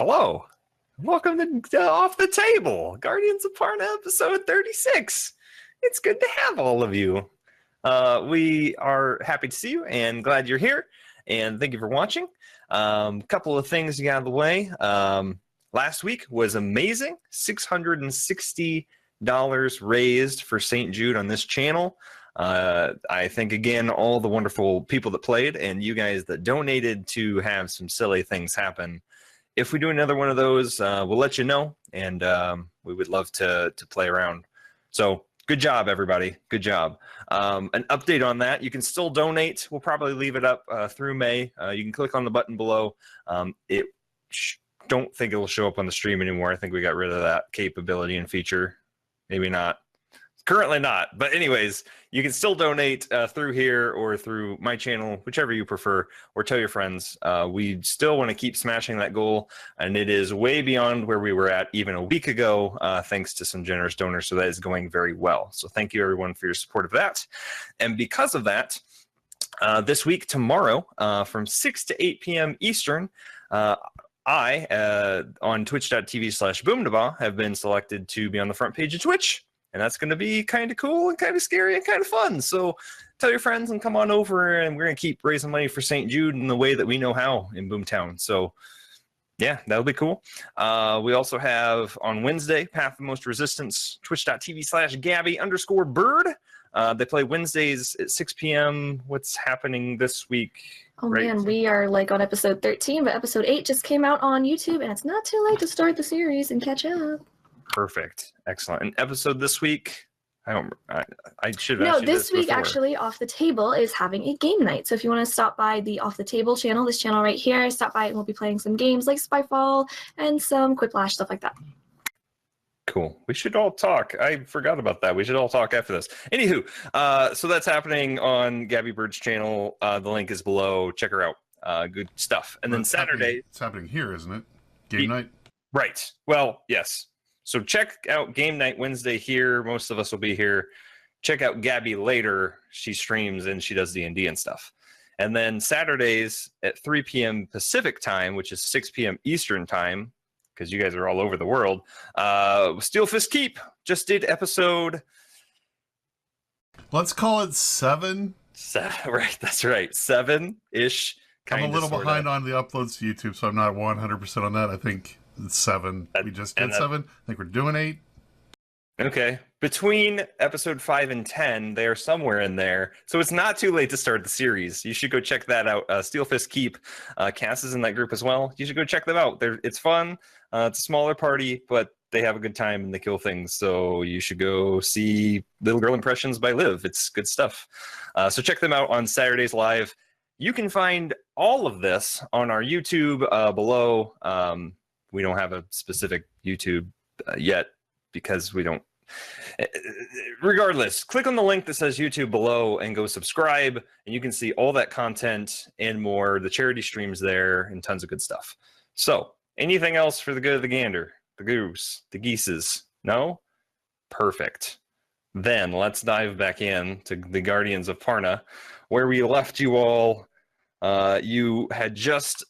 Hello. Welcome to Off the Table, Guardians of Parna episode 36. It's good to have all of you. We are happy to see you and glad you're here. And thank you for watching. Couple of things to get out of the way. Last week was amazing. $660 raised for St. Jude on this channel. I thank again all the wonderful people that played and you guys that donated to have some silly things happen. If we do another one of those, we'll let you know, and we would love to play around. So good job, everybody. Good job. An update on that, you can still donate. We'll probably leave it up through May. You can click on the button below. Don't think it will show up on the stream anymore. I think we got rid of that capability and feature. Maybe not. Currently not, but anyways, you can still donate through here or through my channel, whichever you prefer, or tell your friends. We still want to keep smashing that goal, and it is way beyond where we were at even a week ago, thanks to some generous donors, so that is going very well. So thank you, everyone, for your support of that. And because of that, this week, tomorrow, from 6 to 8 p.m. Eastern, I, on twitch.tv/boomdaba, have been selected to be on the front page of Twitch. And that's going to be kind of cool and kind of scary and kind of fun. So tell your friends and come on over, and we're going to keep raising money for St. Jude in the way that we know how in Boomtown. So yeah, that'll be cool. We also have on Wednesday, Path of Most Resistance, twitch.tv/Gabby_bird. They play Wednesdays at 6 p.m. What's happening this week? Oh man, we are like on episode 13, but episode 8 just came out on YouTube, and it's not too late to start the series and catch up. Perfect. Excellent. An episode this week. I should have No, this week actually Off the Table is having a game night. So if you want to stop by the Off the Table channel, this channel right here, stop by and we'll be playing some games like Spyfall and some Quiplash, stuff like that. Cool. We should all talk. I forgot about that. We should all talk after this. Anywho, so that's happening on Gabby Bird's channel. The link is below. Check her out. Good stuff. And then Saturday. It's happening here, isn't it? Game night? Right. Well, yes. So check out Game Night Wednesday here. Most of us will be here. Check out Gabby later. She streams and she does D&D and stuff. And then Saturdays at 3 p.m. Pacific time, which is 6 p.m. Eastern time, because you guys are all over the world, Steel Fist Keep just did episode... Let's call it 7. Right, that's right. 7-ish. I'm a little behind on the uploads to YouTube, so I'm not 100% on that. I think... 7. We just did 7. I think we're doing 8. Okay. Between episode 5 and 10, they are somewhere in there. So it's not too late to start the series. You should go check that out. Steel Fist Keep. Cass is in that group as well. You should go check them out. It's fun. It's a smaller party, but they have a good time and they kill things. So you should go see Little Girl Impressions by Liv. It's good stuff. So check them out on Saturdays live. You can find all of this on our YouTube below. We don't have a specific YouTube yet because we don't. Regardless, click on the link that says YouTube below and go subscribe, and you can see all that content and more, the charity streams there, and tons of good stuff. So, anything else for the good of the gander, the goose, the geeses? No? Perfect. Then let's dive back in to the Guardians of Parna, where we left you all. You had just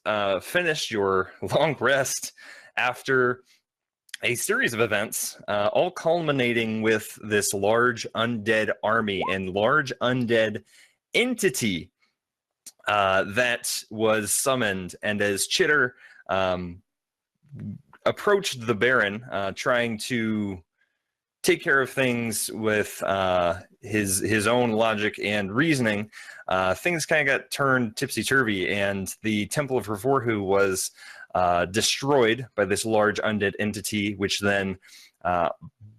finished your long rest after a series of events, all culminating with this large undead army and large undead entity that was summoned. And as Chitter approached the Baron, trying to take care of things with his own logic and reasoning, things kind of got turned tipsy-turvy, and the Temple of Revorhu was destroyed by this large undead entity, which then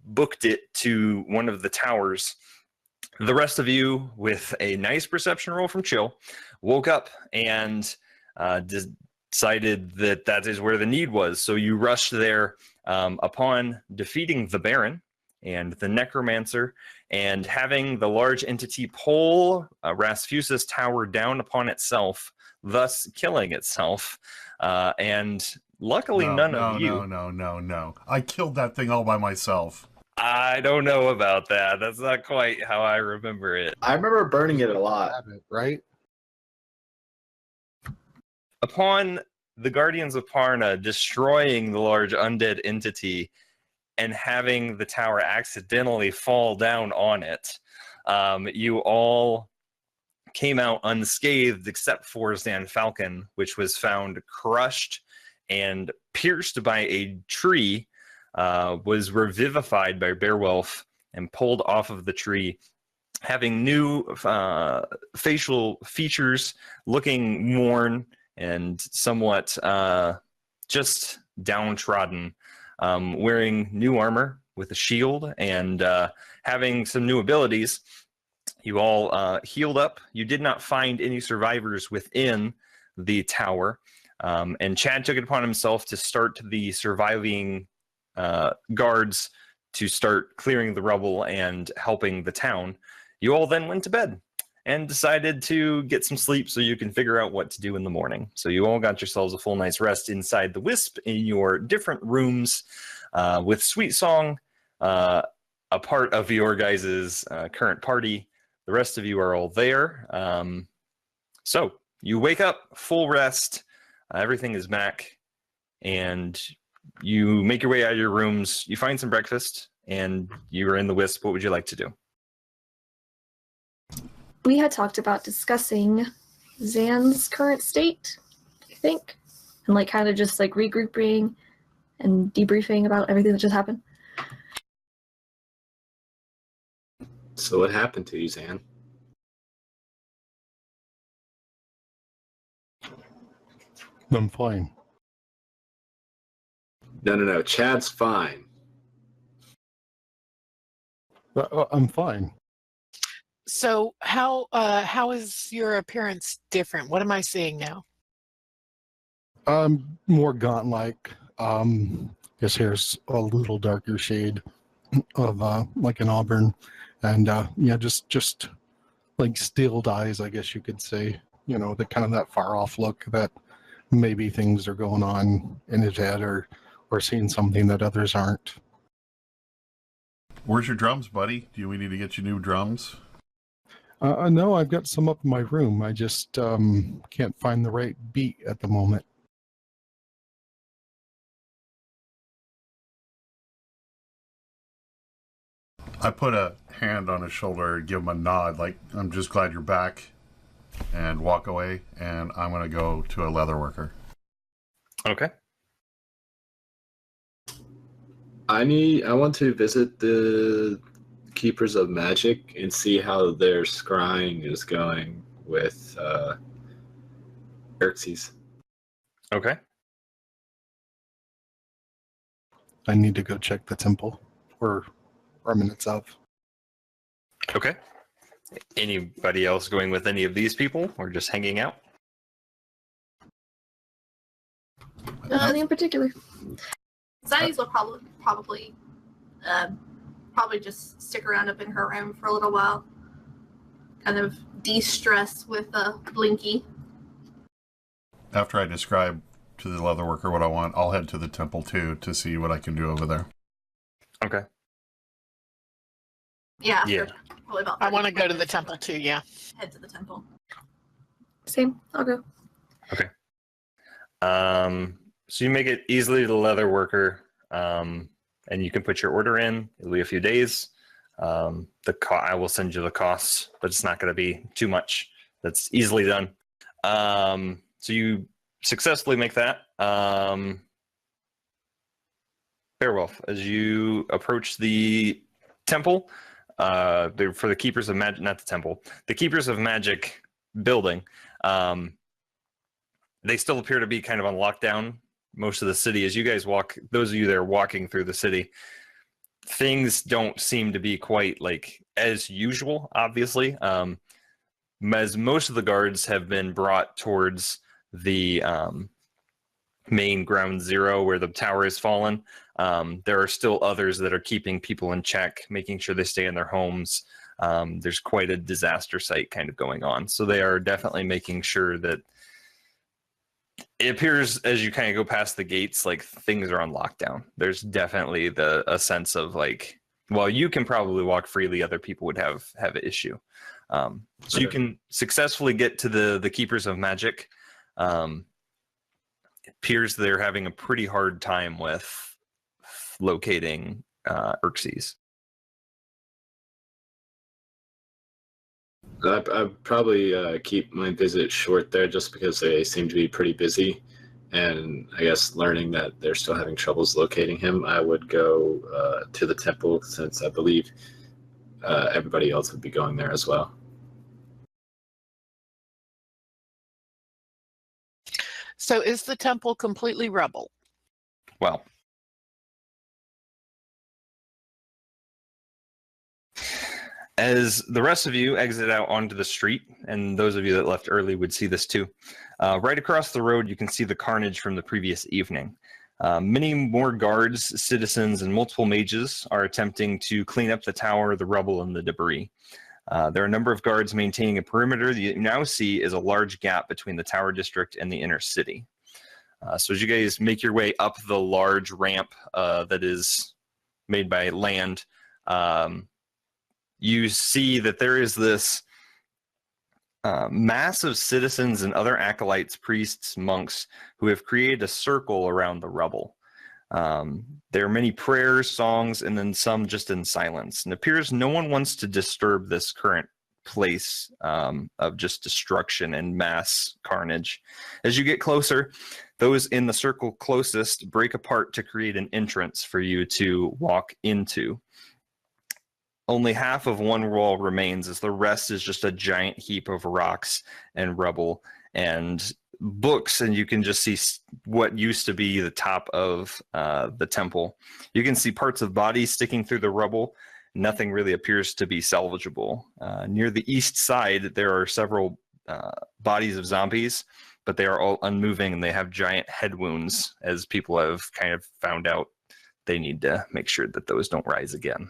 booked it to one of the towers. The rest of you, with a nice perception roll from Chill, woke up and decided that that is where the need was. So you rushed there upon defeating the Baron and the Necromancer, and having the large entity pull Rasfusa's tower down upon itself, thus killing itself. And luckily none of you... No. I killed that thing all by myself. I don't know about that. That's not quite how I remember it. I remember burning it a lot. Right? Upon the Guardians of Parna destroying the large undead entity and having the tower accidentally fall down on it. You all came out unscathed except for Zan Falcon, which was found crushed and pierced by a tree, was revivified by Beowulf and pulled off of the tree, having new facial features, looking worn and somewhat just downtrodden, wearing new armor with a shield and having some new abilities. You all healed up. You did not find any survivors within the tower. And Chad took it upon himself to start the surviving guards to start clearing the rubble and helping the town. You all then went to bed and decided to get some sleep so you can figure out what to do in the morning. So you all got yourselves a full night's rest inside the Wisp in your different rooms with Sweet Song, a part of your guys' current party. The rest of you are all there. So you wake up, full rest, everything is back, and you make your way out of your rooms. You find some breakfast, and you're in the Wisp. What would you like to do? We had talked about discussing Zan's current state, I think, and like kind of just like regrouping and debriefing about everything that just happened. So what happened to you, Zan? I'm fine. No. Chad's fine. I'm fine. So how is your appearance different? What am I seeing now? More gaunt-like. His hair's a little darker shade of like an auburn, and yeah, just like stilled eyes, I guess you could say. You know, the kind of that far-off look that maybe things are going on in his head, or seeing something that others aren't. Where's your drums, buddy? Do we need to get you new drums? No, I've got some up in my room. I just can't find the right beat at the moment. I put a hand on his shoulder, give him a nod, like, I'm just glad you're back, and walk away, and I'm going to go to a leatherworker. Okay. I want to visit the Keepers of Magic and see how their scrying is going with Xerxes. Okay. I need to go check the temple or remnants of. Okay. Anybody else going with any of these people or just hanging out? Nothing in particular. Zaddy's will probably just stick around up in her room for a little while. Kind of de-stress with Blinky. After I describe to the leatherworker what I want, I'll head to the temple too to see what I can do over there. Okay. Yeah. Yeah. Probably about I want to 30 go to the temple too, yeah. Head to the temple. Same. I'll go. Okay. So you make it easily to the leather worker, and you can put your order in. It'll be a few days. I will send you the costs, but it's not going to be too much. That's easily done. So you successfully make that. Beowulf, as you approach the temple, for the Keepers of Magic, not the temple, the Keepers of Magic building, they still appear to be kind of on lockdown. Most of the city, as you guys walk, those of you that are walking through the city, things don't seem to be quite like as usual, obviously. As most of the guards have been brought towards the main ground zero where the tower has fallen, there are still others that are keeping people in check, making sure they stay in their homes. There's quite a disaster site kind of going on. So they are definitely making sure that it appears as you kind of go past the gates, like things are on lockdown. There's definitely a sense of like, well, you can probably walk freely, other people would have an issue. So you can successfully get to the Keepers of Magic. appears they're having a pretty hard time with locating Xerxes. I'd probably keep my visit short there just because they seem to be pretty busy. And I guess learning that they're still having troubles locating him, I would go to the temple since I believe everybody else would be going there as well. So is the temple completely rubble? Well, as the rest of you exit out onto the street, and those of you that left early would see this too, right across the road you can see the carnage from the previous evening. Many more guards, citizens, and multiple mages are attempting to clean up the tower, the rubble, and the debris. There are a number of guards maintaining a perimeter that you now see is a large gap between the tower district and the inner city. So as you guys make your way up the large ramp that is made by land, you see that there is this mass of citizens and other acolytes, priests, monks who have created a circle around the rubble. There are many prayers, songs, and then some just in silence. And it appears no one wants to disturb this current place of just destruction and mass carnage. As you get closer, those in the circle closest break apart to create an entrance for you to walk into. Only half of one wall remains, as the rest is just a giant heap of rocks and rubble and books, and you can just see what used to be the top of the temple. You can see parts of bodies sticking through the rubble. Nothing really appears to be salvageable. Near the east side, there are several bodies of zombies, but they are all unmoving and they have giant head wounds, as people have kind of found out they need to make sure that those don't rise again.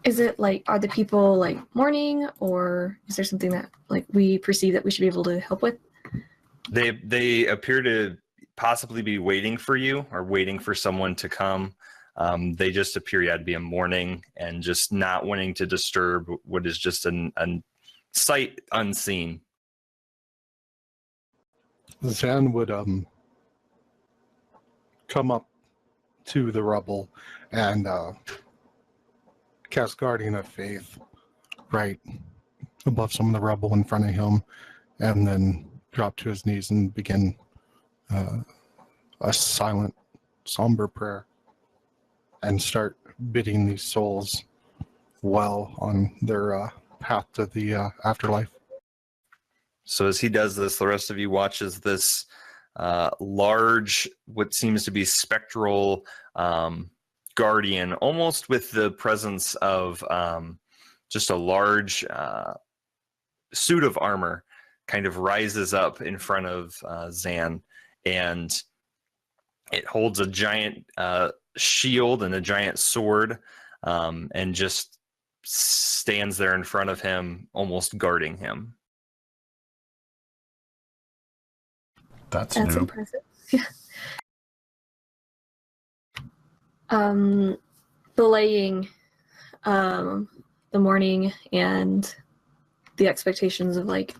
Is it like, are the people like mourning, or is there something that like we perceive that we should be able to help with? They appear to possibly be waiting for you or waiting for someone to come. They just appear to be in mourning and just not wanting to disturb what is just a sight unseen. Zan would come up to the rubble and cast Guardian of Faith right above some of the rubble in front of him, and then drop to his knees and begin a silent, somber prayer and start bidding these souls well on their path to the afterlife. So as he does this, the rest of you watch as this large, what seems to be spectral guardian, almost with the presence of just a large suit of armor, kind of rises up in front of Zan, and it holds a giant shield and a giant sword, and just stands there in front of him, almost guarding him. That's That's new. impressive. Belaying the morning and the expectations of like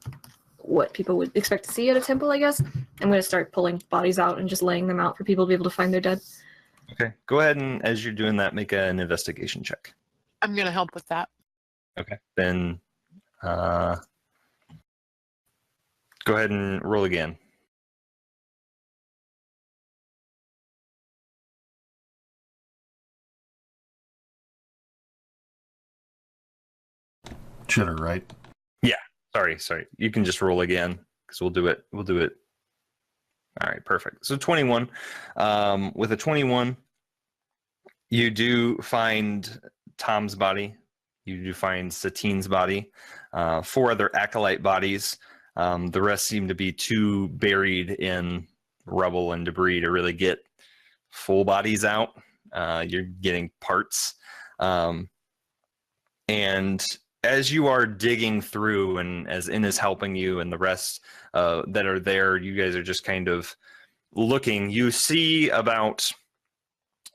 what people would expect to see at a temple, I guess, I'm going to start pulling bodies out and just laying them out for people to be able to find their dead. Okay, go ahead and as you're doing that, make an investigation check. I'm going to help with that. Okay, then go ahead and roll again. Chitter, right? Sorry. You can just roll again because we'll do it. All right, perfect. So 21. With a 21, you do find Tom's body. You do find Satine's body. 4 other acolyte bodies. The rest seem to be too buried in rubble and debris to really get full bodies out. You're getting parts. And as you are digging through, and as In is helping you and the rest that are there, you guys are just kind of looking. You see about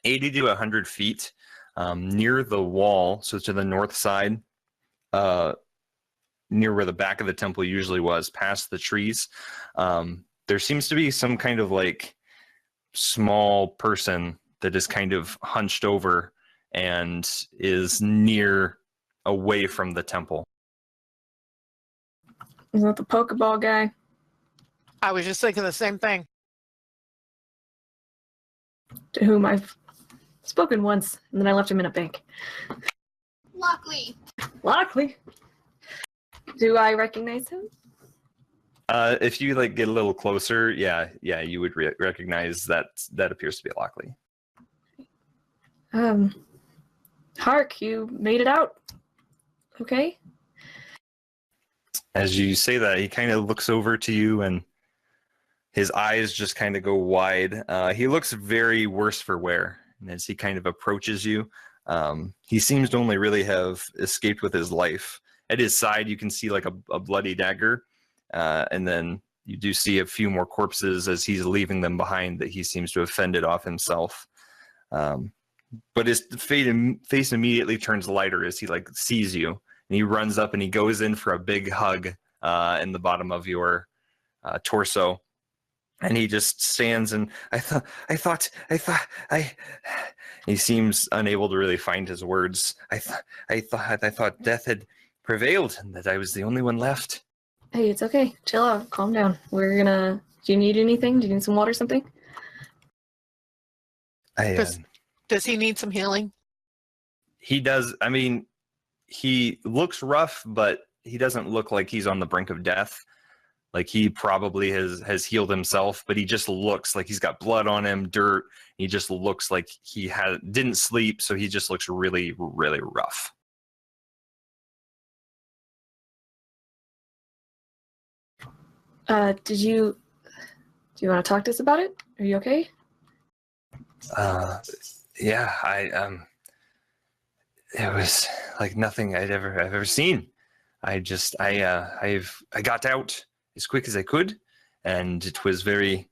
80 to 100 feet near the wall, so to the north side, near where the back of the temple usually was, past the trees, there seems to be some kind of like small person that is kind of hunched over and is near away from the temple. Is that the Pokeball guy? I was just thinking the same thing. To whom I've spoken once, and then I left him in a bank. Lockley. Lockley. Do I recognize him? If you like get a little closer, yeah, you would recognize that appears to be Lockley. Hark, you made it out. Okay. As you say that, he kind of looks over to you, and his eyes just kind of go wide. He looks very worse for wear, and as he kind of approaches you, he seems to only really have escaped with his life. At his side, you can see like a bloody dagger, and then you do see a few more corpses as he's leaving them behind that he seems to have fended off himself. But his face immediately turns lighter as he like sees you, and he runs up and he goes in for a big hug in the bottom of your torso. And he just stands and I thought. He seems unable to really find his words. I thought death had prevailed and that I was the only one left. Hey, it's okay. Chill out. Calm down. We're gonna. Do you need anything? Do you need some water or something? Does he need some healing? He does. I mean, he looks rough, but he doesn't look like he's on the brink of death. Like he probably has healed himself, but he just looks like he's got blood on him, dirt. He just looks like he didn't sleep, so he just looks really, really rough. Do you want to talk to us about it? Are you okay? Yeah, it was like nothing I've ever seen. I got out as quick as I could, and it was very.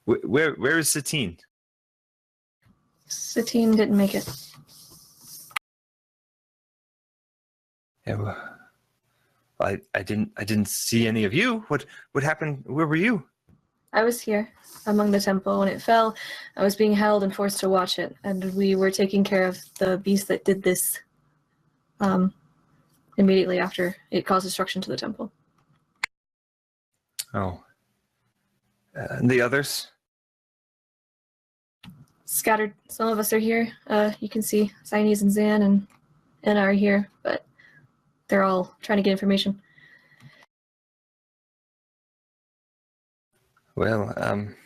Where is Satine? Satine didn't make it. Yeah, well, I didn't see any of you. What happened? Where were you? I was here among the temple when it fell. I was being held and forced to watch it, and we were taking care of the beast that did this. Immediately after it caused destruction to the temple. Oh. And the others? Scattered. Some of us are here. You can see Chinese and Zan and Anna are here, but they're all trying to get information. Well, I'm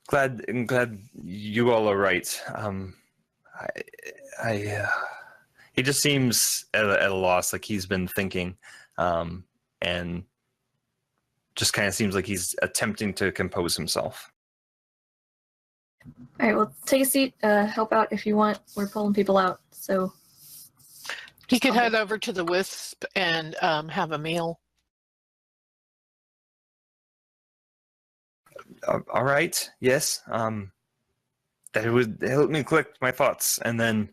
glad you all are right. He just seems at a loss, like he's been thinking, and just kind of seems like he's attempting to compose himself. All right, well, take a seat. Help out if you want. We're pulling people out, so. He could head over to the Wisp and have a meal. All right. Yes. That would help me collect my thoughts, and then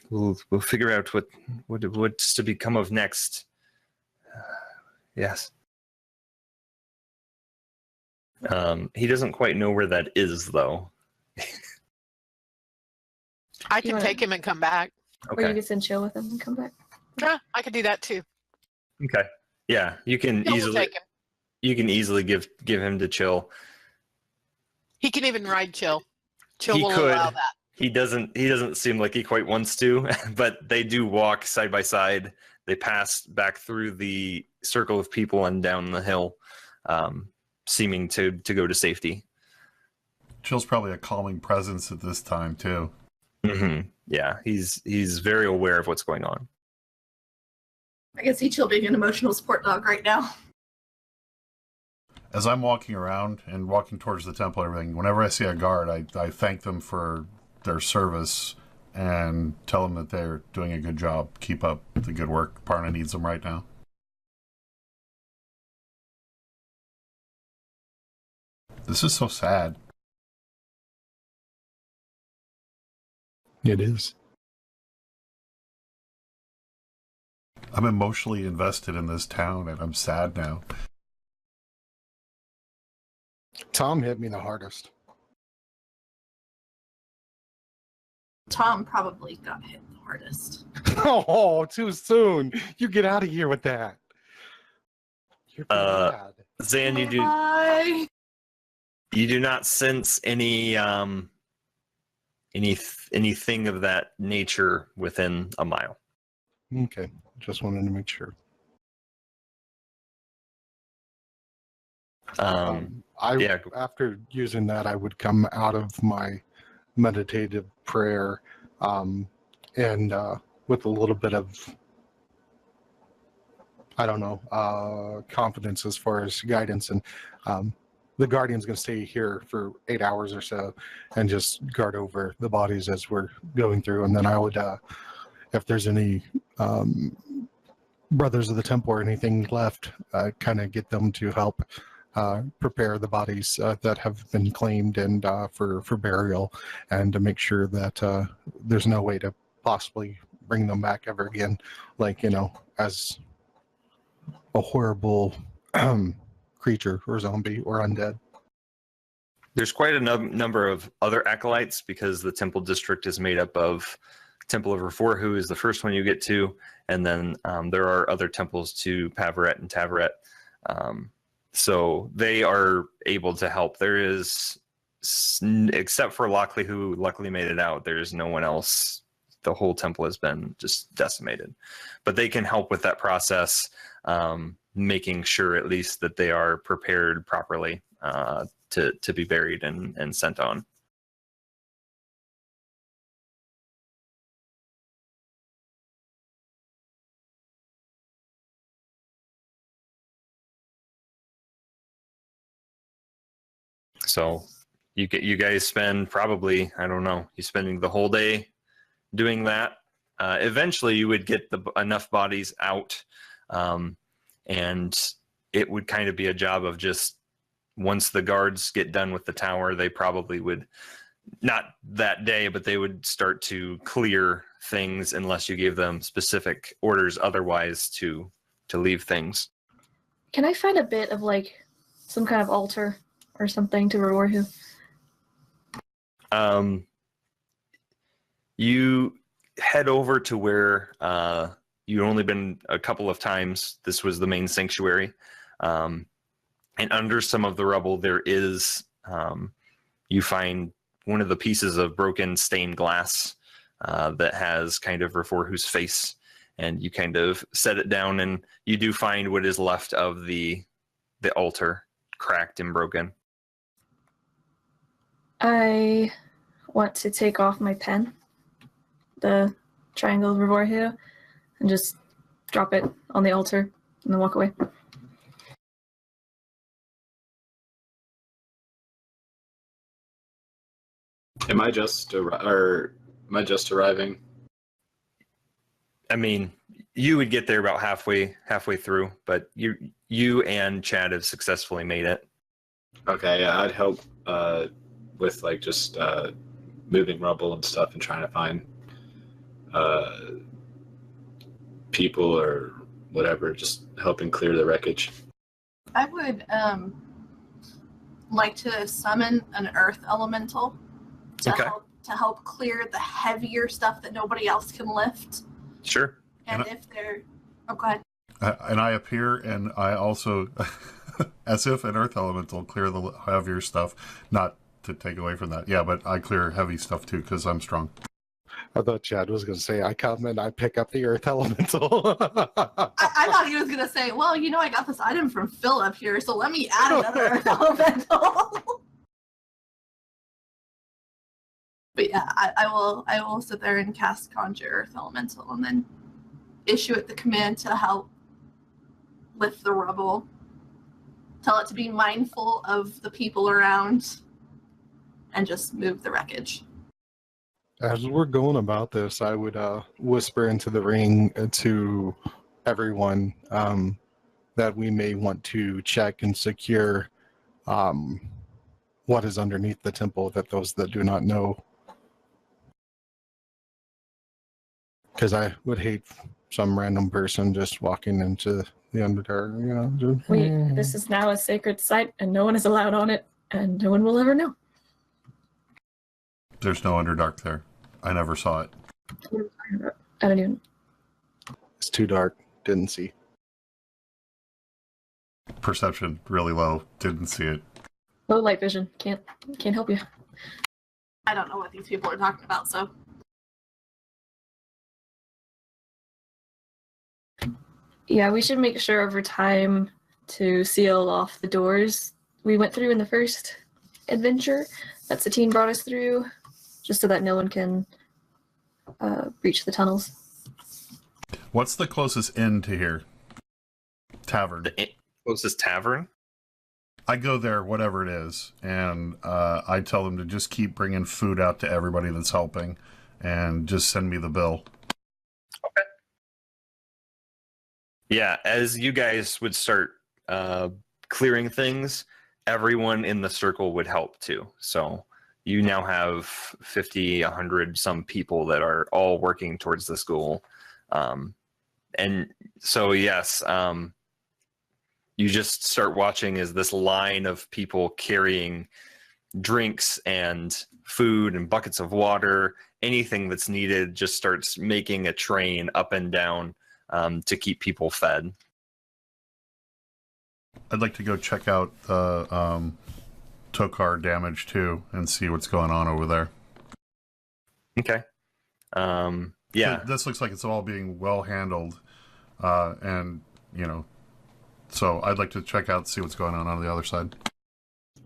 we'll figure out what's to become of next. Yes. He doesn't quite know where that is, though. I can take him and come back. Or you Okay. can send chill with him and come back. Yeah, I could do that too. Okay. Yeah, you can Chill will easily take him. give him to Chill. He can even ride Chill. Chill He will could. allow that. He doesn't seem like he quite wants to, but they do walk side by side. They pass back through the circle of people and down the hill, seeming to go to safety. Chill's probably a calming presence at this time too. Mm-hmm. Yeah, he's very aware of what's going on. I can see Chill being an emotional support dog right now. As I'm walking around and walking towards the temple and everything, whenever I see a guard, I thank them for their service and tell them that they're doing a good job. Keep up the good work. Parna needs them right now. This is so sad. It is. I'm emotionally invested in this town, and I'm sad now. Tom hit me the hardest. Tom probably got hit the hardest. Oh, too soon. You get out of here with that. You're bad. Zan, Bye. you do not sense anything of that nature within a mile. Okay, just wanted to make sure. Yeah. After using that, I would come out of my meditative prayer, and with a little bit of, I don't know, confidence as far as guidance. And the guardian's going to stay here for 8 hours or so and just guard over the bodies as we're going through. And then I would, if there's any brothers of the temple or anything left, kind of get them to help prepare the bodies that have been claimed and for burial, and to make sure that there's no way to possibly bring them back ever again, like, you know, as a horrible creature or zombie or undead. There's quite a number of other acolytes, because the temple district is made up of Temple of Refor, who is the first one you get to, and then there are other temples to Pavaret and Tavaret. So they are able to help. There is, except for Lockley, who luckily made it out, there is no one else. The whole temple has been just decimated. But they can help with that process, making sure at least that they are prepared properly to be buried and sent on. So you guys spend probably, I don't know, you spending the whole day doing that. Eventually you would get enough bodies out, and it would kind of be a job of just, once the guards get done with the tower, they probably would, not that day, but they would start to clear things unless you gave them specific orders otherwise to leave things. Can I find a bit of like some kind of altar or something to reward who? You head over to where you've only been a couple of times. This was the main sanctuary. And under some of the rubble, there is, you find one of the pieces of broken stained glass that has kind of Reforhu's face. And you kind of set it down, and you do find what is left of the altar, cracked and broken. I want to take off my pen, the triangle of Revorhu, and just drop it on the altar and then walk away. Am I just arriving? I mean, you would get there about halfway through, but you and Chad have successfully made it. Okay, yeah, I'd help with like just moving rubble and stuff and trying to find people or whatever, just helping clear the wreckage. I would like to summon an earth elemental to Okay. help clear the heavier stuff that nobody else can lift. Sure. And if they're, oh, go ahead. And I appear, and I also, as if an earth elemental, clear the heavier stuff. Not to take away from that. Yeah, but I clear heavy stuff too because I'm strong. I thought Chad was going to say, I come and I pick up the earth elemental. I thought he was going to say, well, you know, I got this item from Phil up here, so let me add another earth elemental. But yeah, I will sit there and cast Conjure Earth Elemental and then issue it the command to help lift the rubble. Tell it to be mindful of the people around and just move the wreckage. As we're going about this, I would whisper into the ring to everyone that we may want to check and secure what is underneath the temple, that those that do not know because I would hate some random person just walking into the Underdark, you know. Just, This is now a sacred site, and no one is allowed on it, and no one will ever know. There's no Underdark there. I never saw it. I don't even. It's too dark. Didn't see. Perception really low. Didn't see it. Low light vision. Can't help you. I don't know what these people are talking about, so. Yeah, we should make sure over time to seal off the doors we went through in the first adventure that Satine brought us through, just so that no one can breach the tunnels. What's the closest inn to here? Tavern. The closest tavern? I go there, whatever it is, and I tell them to just keep bringing food out to everybody that's helping, and just send me the bill. Okay. Yeah, as you guys would start clearing things, everyone in the circle would help too. So you now have 50, 100 some people that are all working towards this goal. And so, yes, you just start watching as this line of people carrying drinks and food and buckets of water, anything that's needed, just starts making a train up and down to keep people fed. I'd like to go check out the Tokar damage too and see what's going on over there. Okay. Yeah. This looks like it's all being well handled, and you know, so I'd like to check out, see what's going on the other side. I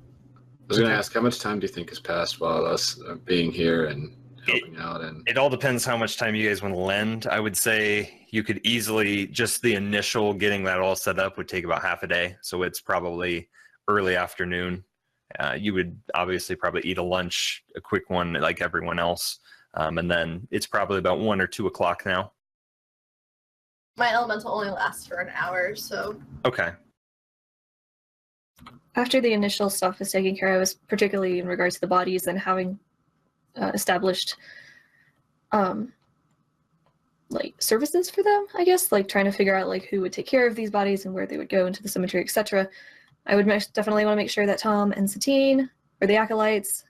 was going to ask, how much time do you think has passed while us being here and helping out? And It all depends how much time you guys want to lend. I would say you could easily, just the initial getting that all set up would take about half a day. So it's probably early afternoon. You would obviously probably eat a lunch, a quick one like everyone else. And then it's probably about 1 or 2 o'clock now. My elemental only lasts for an hour, so. Okay. After the initial stuff is taken care of, was particularly in regards to the bodies and having established like services for them, I guess, like trying to figure out like who would take care of these bodies and where they would go into the cemetery, etc. I would definitely want to make sure that Tom and Satine, or the acolytes,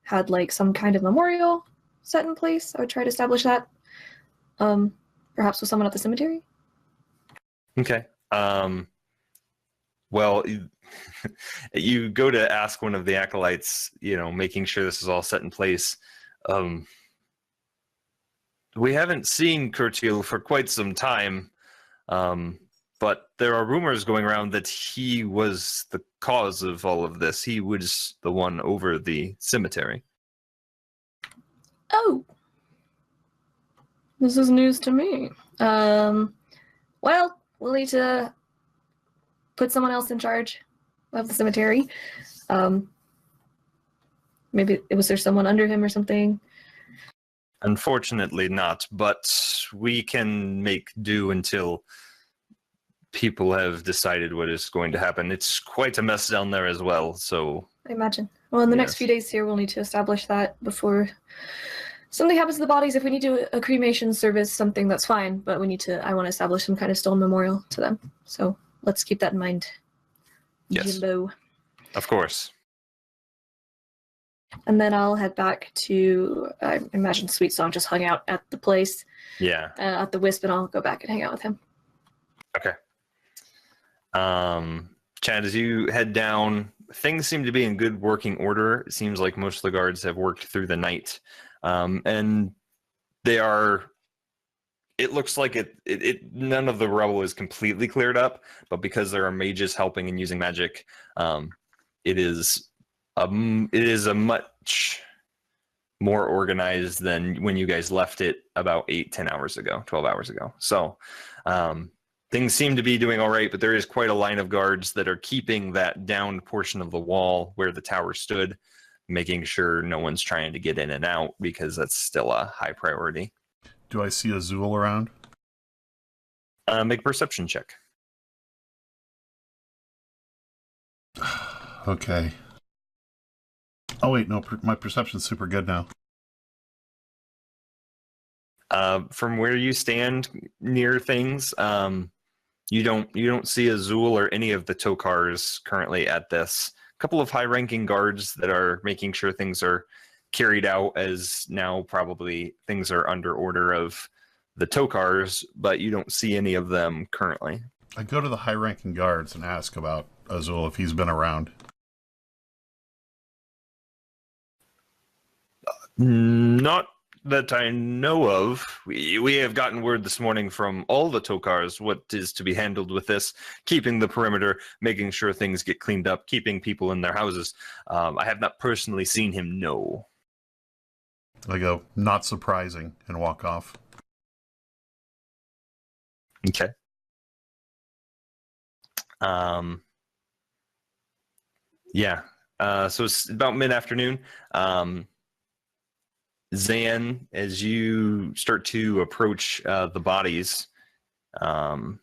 had like some kind of memorial set in place. I would try to establish that, perhaps with someone at the cemetery. Okay. Well, you go to ask one of the acolytes, you know, making sure this is all set in place. We haven't seen Curtil for quite some time, but there are rumors going around that he was the cause of all of this. He was the one over the cemetery. Oh, this is news to me. Well, we'll need to put someone else in charge of the cemetery. Maybe was there someone under him or something? Unfortunately not, but we can make do until people have decided what is going to happen. It's quite a mess down there as well, so... I imagine. Well, in the next Yes. few days here, we'll need to establish that before something happens to the bodies. If we need to do a cremation service, something, that's fine, but I want to establish some kind of stone memorial to them. So let's keep that in mind. Yes. Jimbo. Of course. And then I'll head back to, I imagine Sweet Song just hung out at the place, Yeah. at the Wisp, and I'll go back and hang out with him. Okay. Chad, as you head down, things seem to be in good working order. It seems like most of the guards have worked through the night. And they are, it looks like none of the rubble is completely cleared up, but because there are mages helping and using magic, it is a much more organized than when you guys left it about 8-10 hours ago, 12 hours ago. So things seem to be doing all right, but there is quite a line of guards that are keeping that downed portion of the wall where the tower stood, making sure no one's trying to get in and out, because that's still a high priority. Do I see Azul around? Make a perception check. Okay. Oh wait, no, my perception's super good now. From where you stand near things, you don't see Azul or any of the Tokars currently at this. A couple of high-ranking guards that are making sure things are carried out, as now probably things are under order of the Tokars, but you don't see any of them currently. I go to the high-ranking guards and ask about Azul if he's been around. Not that I know of. We have gotten word this morning from all the Tokars what is to be handled with this, keeping the perimeter, making sure things get cleaned up, keeping people in their houses. I have not personally seen him, no. I go, not surprising, and walk off. Okay. Yeah. So it's about mid-afternoon. Zan, as you start to approach the bodies, one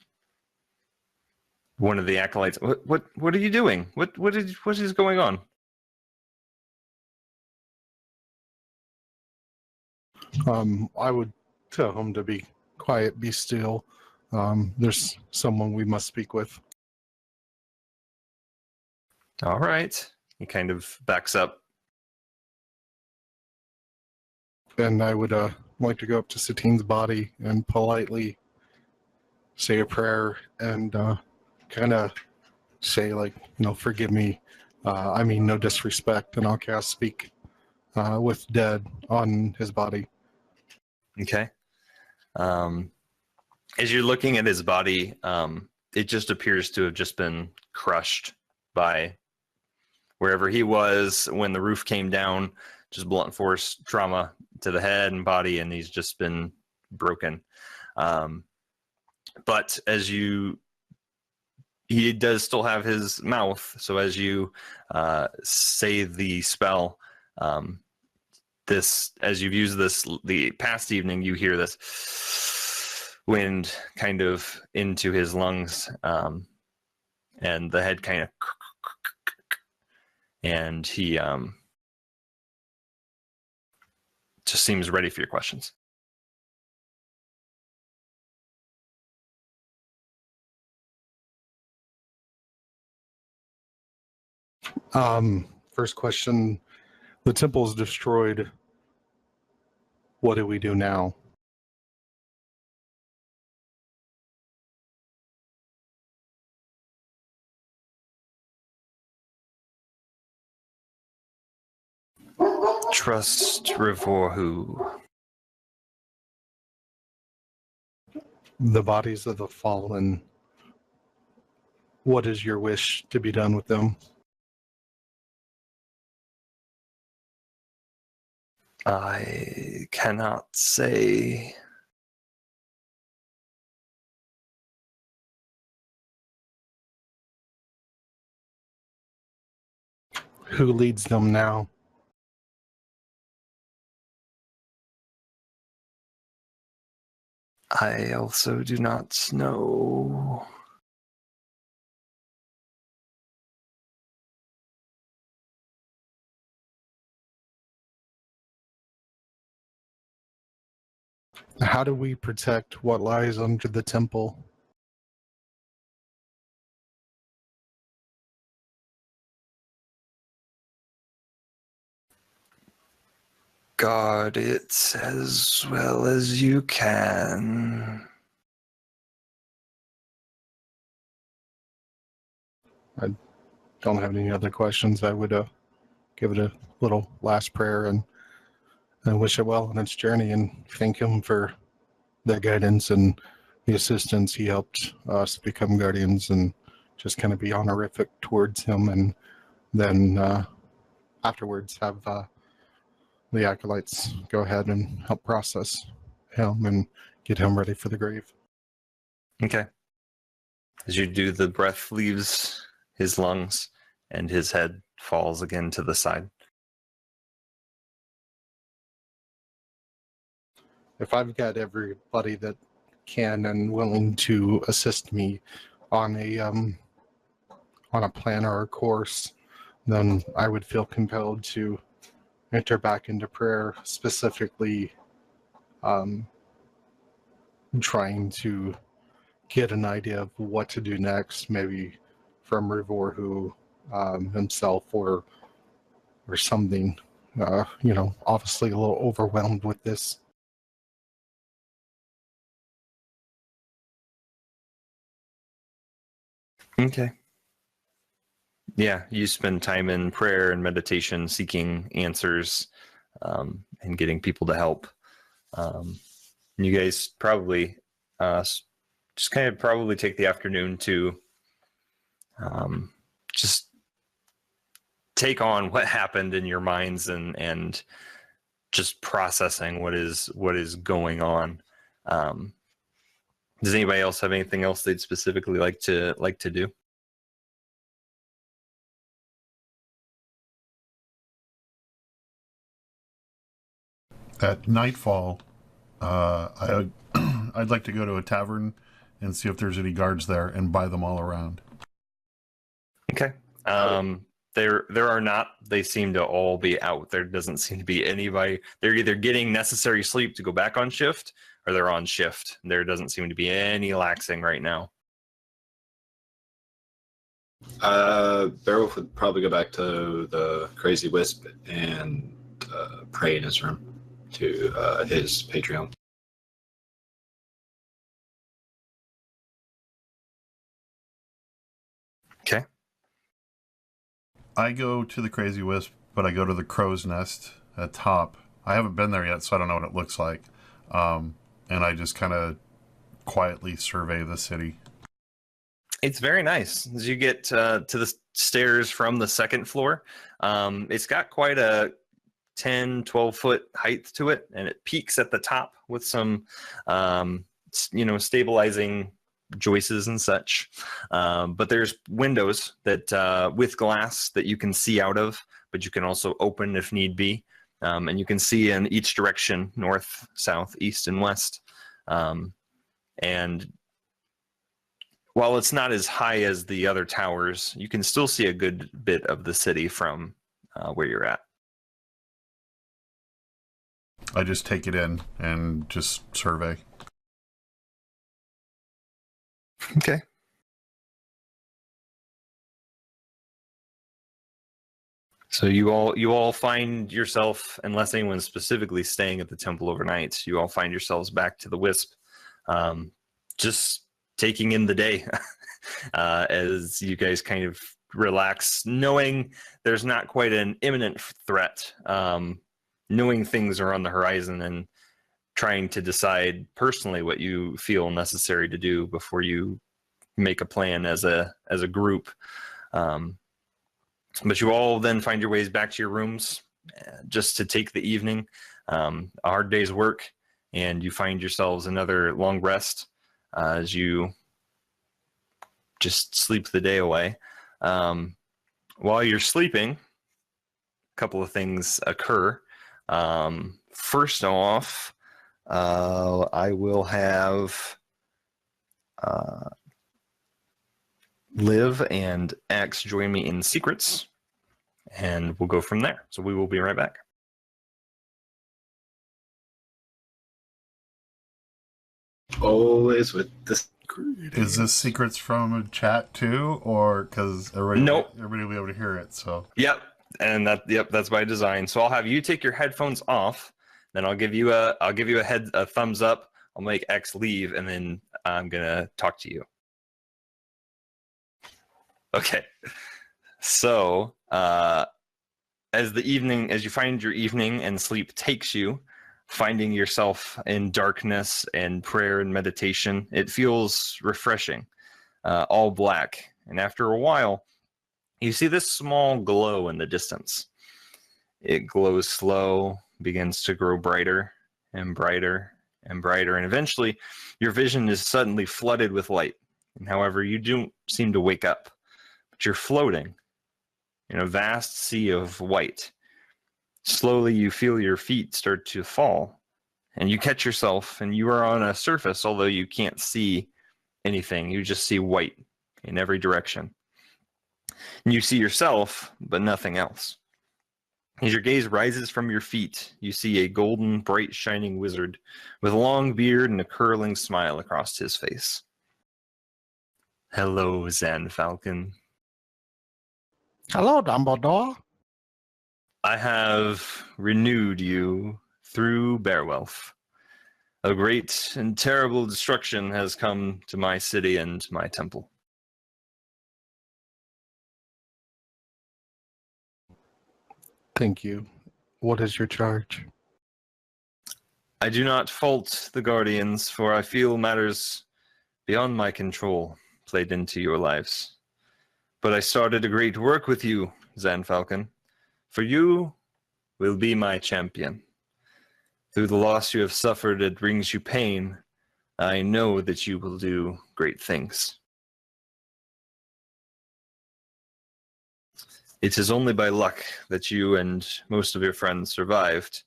of the acolytes, what are you doing? What is going on? I would tell him to be quiet, be still. There's someone we must speak with. All right. He kind of backs up. And I would like to go up to Satine's body and politely say a prayer and kind of say, like, forgive me. I mean, no disrespect. And I'll cast Speak with Dead on his body. Okay. As you're looking at his body, it just appears to have just been crushed by wherever he was when the roof came down, just blunt force trauma to the head and body, and he's just been broken. But he does still have his mouth, so as you say the spell, as you've used this the past evening, you hear this wind kind of into his lungs, and the head kind of, and he just seems ready for your questions. First question, the temple is destroyed. What do we do now? Trust Revorhu. The bodies of the fallen. What is your wish to be done with them? I cannot say. Who leads them now? I also do not know. How do we protect what lies under the temple? Guard it as well as you can. I don't have any other questions. I would give it a little last prayer and wish it well on its journey and thank him for the guidance and the assistance. He helped us become guardians, and just kind of be honorific towards him, and then afterwards have the acolytes go ahead and help process him and get him ready for the grave. Okay. As you do, the breath leaves his lungs and his head falls again to the side. If I've got everybody that can and willing to assist me on a plan or a course, then I would feel compelled to enter back into prayer, specifically trying to get an idea of what to do next, maybe from Rivorhu himself or something. Obviously a little overwhelmed with this. Okay. Yeah, you spend time in prayer and meditation, seeking answers, and getting people to help. You guys probably just kind of probably take the afternoon to just take on what happened in your minds and just processing what is going on. Does anybody else have anything else they'd specifically like to do? At nightfall, I'd like to go to a tavern and see if there's any guards there and buy them all around. Okay. There are not. They seem to all be out. There doesn't seem to be anybody. They're either getting necessary sleep to go back on shift, or they're on shift. There doesn't seem to be any laxing right now. Beowulf would probably go back to the Crazy Wisp and pray in his room to his Patreon. Okay. I go to the Crazy Wisp, but I go to the Crow's Nest at top. I haven't been there yet, so I don't know what it looks like. And I just kind of quietly survey the city. It's very nice. As you get to the stairs from the second floor, it's got quite a 10, 12-foot height to it, and it peaks at the top with some, stabilizing joists and such. But there's windows that with glass that you can see out of, but you can also open if need be. And you can see in each direction, north, south, east, and west. And while it's not as high as the other towers, you can still see a good bit of the city from where you're at. I just take it in and just survey. Okay. So you all find yourself, unless anyone's specifically staying at the temple overnight, you all find yourselves back to the Wisp, just taking in the day as you guys kind of relax, knowing there's not quite an imminent threat, knowing things are on the horizon, and trying to decide personally what you feel necessary to do before you make a plan as a group. But you all then find your ways back to your rooms just to take the evening, a hard day's work, and you find yourselves another long rest as you just sleep the day away. While you're sleeping, a couple of things occur. First off, I will have Liv and Axe join me in secrets, and we'll go from there. So we will be right back. Always with this. Is this secrets from a chat too, or because everybody will be able to hear it? So Yep, and that's by design. So I'll have you take your headphones off, then I'll give you a thumbs up. I'll make X leave, and then I'm gonna talk to you. Okay. So as you find your evening and sleep takes you, finding yourself in darkness and prayer and meditation, it feels refreshing, all black. And after a while, you see this small glow in the distance. It glows slow, begins to grow brighter and brighter and brighter, and eventually your vision is suddenly flooded with light. And however, you don't seem to wake up, but you're floating in a vast sea of white. Slowly you feel your feet start to fall, and you catch yourself, and you are on a surface, although you can't see anything. You just see white in every direction. And you see yourself, but nothing else. As your gaze rises from your feet, you see a golden, bright, shining wizard with a long beard and a curling smile across his face. Hello, Zan Falcon. Hello, Dumbledore. I have renewed you through Beowulf. A great and terrible destruction has come to my city and my temple. Thank you. What is your charge? I do not fault the Guardians, for I feel matters beyond my control played into your lives. But I started a great work with you, Zan Falcon, for you will be my champion. Through the loss you have suffered, it brings you pain. I know that you will do great things. It is only by luck that you and most of your friends survived,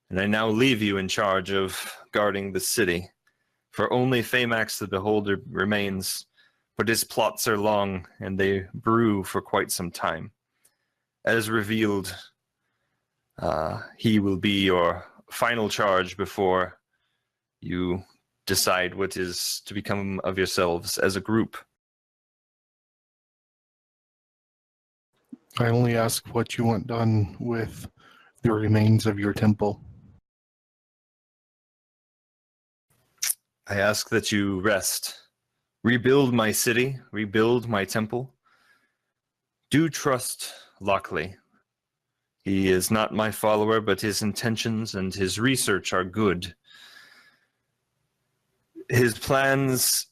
and I now leave you in charge of guarding the city, for only Phaemax the Beholder remains, but his plots are long, and they brew for quite some time. As revealed, he will be your final charge before you decide what is to become of yourselves as a group. I only ask what you want done with the remains of your temple. I ask that you rest. Rebuild my city, rebuild my temple. Do trust Lockley. He is not my follower, but his intentions and his research are good. His plans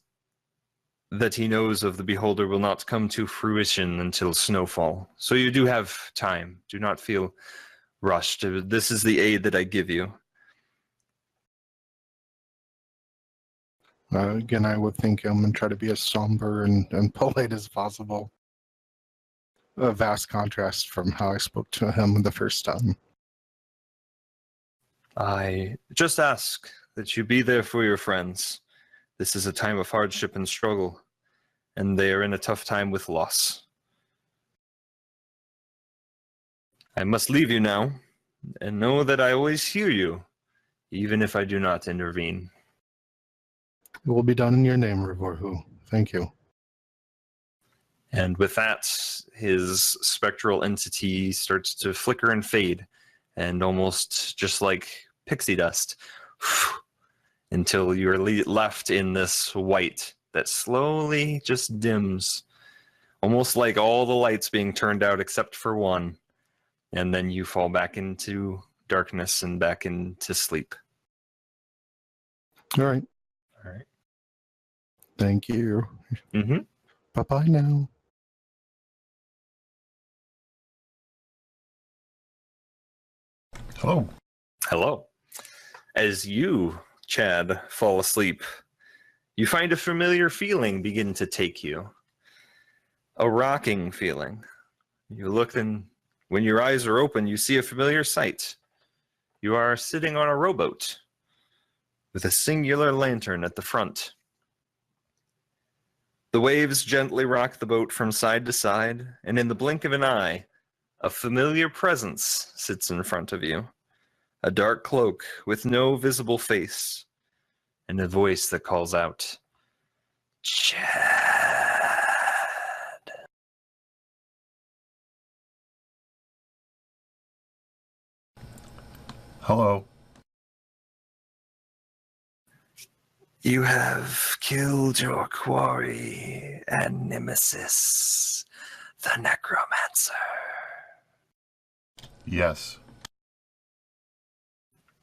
that he knows of the Beholder will not come to fruition until snowfall. So you do have time. Do not feel rushed. This is the aid that I give you. Again, I would think I'm going to try to be as somber and polite as possible. A vast contrast from how I spoke to him the first time. I just ask that you be there for your friends. This is a time of hardship and struggle, and they are in a tough time with loss. I must leave you now, and know that I always hear you, even if I do not intervene. It will be done in your name, Rivorhu. Thank you. And with that, his spectral entity starts to flicker and fade, and almost just like pixie dust, until you're left in this white that slowly just dims, almost like all the lights being turned out except for one, and then you fall back into darkness and back into sleep. All right. All right. Thank you. Mm-hmm. Bye-bye now. Hello. Hello. As you, Chad, fall asleep, you find a familiar feeling begin to take you. A rocking feeling. You look, and when your eyes are open, you see a familiar sight. You are sitting on a rowboat with a singular lantern at the front. The waves gently rock the boat from side to side, and in the blink of an eye, a familiar presence sits in front of you. A dark cloak with no visible face, and a voice that calls out, Chad. Hello. You have killed your quarry and nemesis, the necromancer. Yes.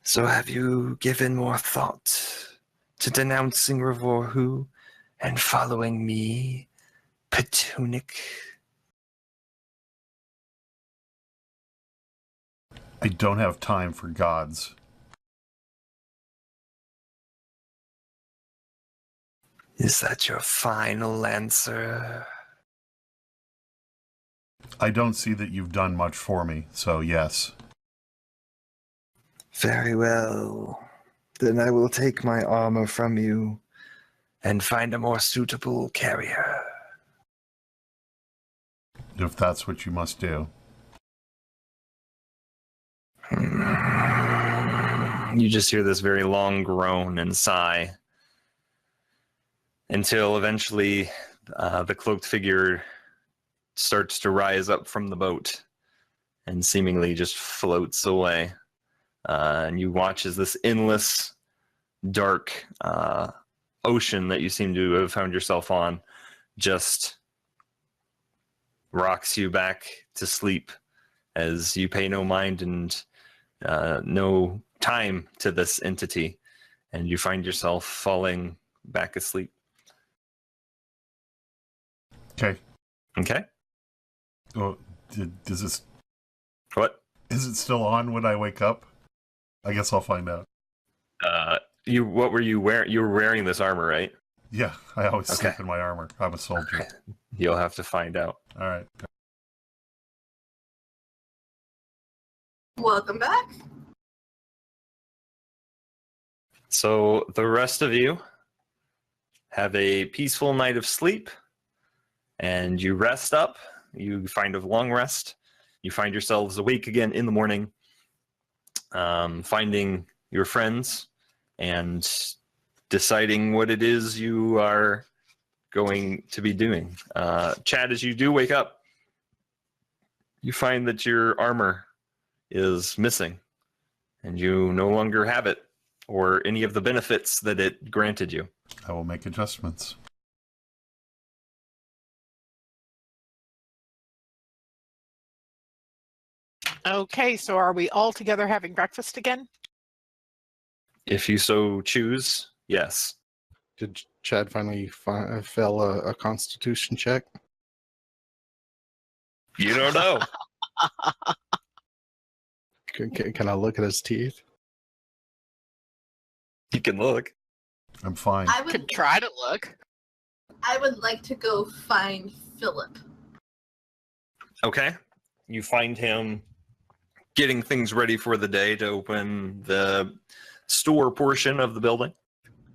So have you given more thought to denouncing Revorhu and following me, Petunic? I don't have time for gods. Is that your final answer? I don't see that you've done much for me, so yes. Very well. Then I will take my armor from you and find a more suitable carrier. If that's what you must do. You just hear this very long groan and sigh until eventually the cloaked figure starts to rise up from the boat and seemingly just floats away. And you watch as this endless, dark ocean that you seem to have found yourself on just rocks you back to sleep as you pay no mind and no time to this entity, and you find yourself falling back asleep. Okay. Okay. Oh, is this? What? Is it still on when I wake up? I guess I'll find out. What were you wearing? You were wearing this armor, right? Yeah, I always Okay. sleep in my armor. I'm a soldier. You'll have to find out. All right. Welcome back. So the rest of you have a peaceful night of sleep, and you rest up. You find a long rest. You find yourselves awake again in the morning, finding your friends and deciding what it is you are going to be doing. Chad, as you do wake up, you find that your armor is missing, and you no longer have it or any of the benefits that it granted you. I will make adjustments. Okay, so are we all together having breakfast again? If you so choose, yes. Did Chad finally fail a constitution check? You don't know. Can I look at his teeth? You can look. I'm fine. I Could would try to look. I would like to go find Philip. Okay. You find him getting things ready for the day to open the store portion of the building.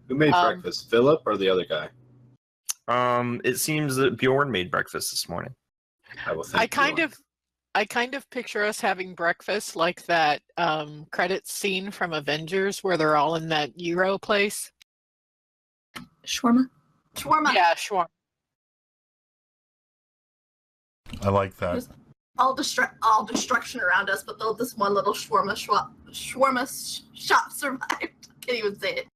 Who made breakfast, Philip or the other guy? It seems that Bjorn made breakfast this morning. I will think. I kind of picture us having breakfast like that credits scene from Avengers where they're all in that Euro place. Shawarma. Shawarma. Yeah, sure. I like that. Just all destruction around us, but though this one little shawarma shop survived. I can't even say it.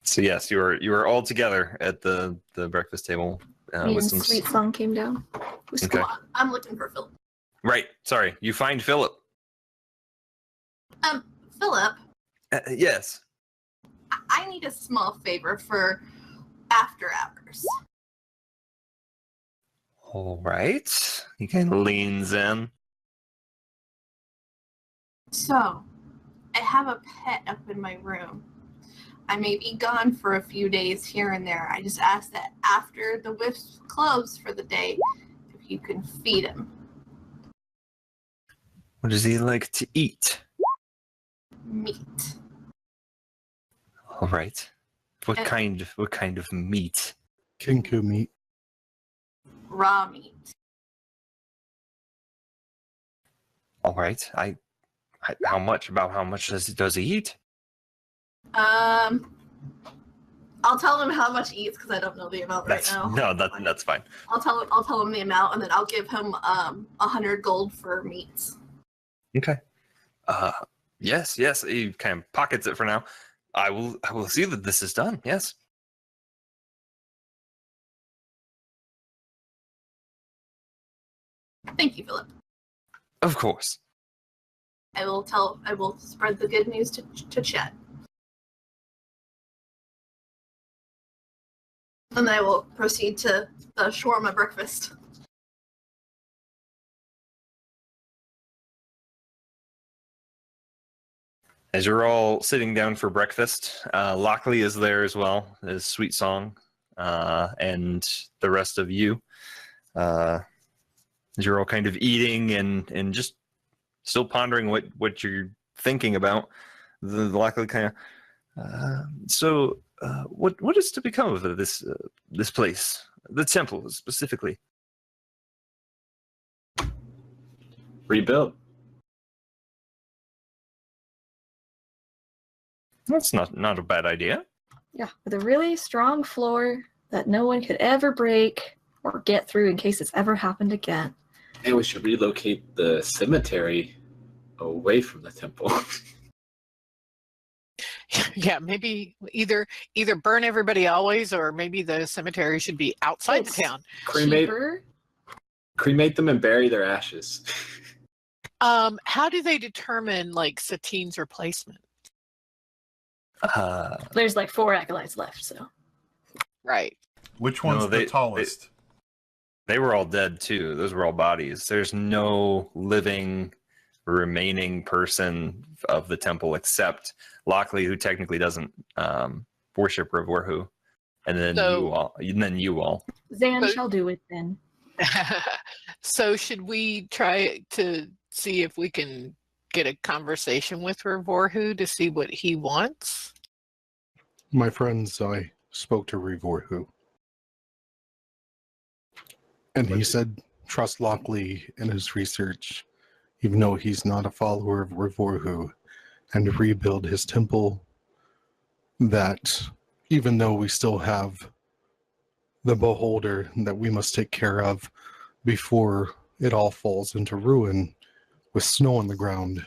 So yes, you are all together at the breakfast table. Me and with some Sweet Song came down. Okay. Come on, I'm looking for Philip. Right. Sorry. You find Philip. Philip, Yes. I need a small favor for after hours. All right. He kind of leans in. So, I have a pet up in my room. I may be gone for a few days here and there. I just ask that after the whips close for the day, if you can feed him. What does he like to eat? Meat. All right. What And- kind of meat? Kinku meat. Raw meat. All right. How much does he eat? I'll tell him how much he eats because I don't know the amount right now. That's fine. I'll tell him the amount, and then I'll give him 100 gold for meats. Okay. Yes. He kind of pockets it for now. I will see that this is done. Yes. Thank you, Philip. Of course. I will spread the good news to Chet. And then I will proceed to the shawarma breakfast. As you're all sitting down for breakfast, Lockley is there as well as Sweet Song, and the rest of you. As you're all kind of eating and just still pondering what you're thinking about, the Lockley kind of. So, what is to become of this place, the temple specifically? rebuild. That's not a bad idea. Yeah, with a really strong floor that no one could ever break or get through in case it's ever happened again. And we should relocate the cemetery away from the temple. Yeah, maybe either burn everybody always, or maybe the cemetery should be outside It's the town. cheaper. Cremate them and bury their ashes. How do they determine like Satine's replacement? There's like 4 acolytes left, so. Right. Which one's the tallest? They were all dead too. Those were all bodies. There's no living remaining person of the temple except Lockley, who technically doesn't worship Revorhu, and then you all. Zan shall do it then. So should we try to see if we can get a conversation with Revorhu to see what he wants? My friends, I spoke to Revorhu. And he said, trust Lockley in his research, even though he's not a follower of Revorhu, and rebuild his temple. That even though we still have the beholder that we must take care of before it all falls into ruin with snow on the ground,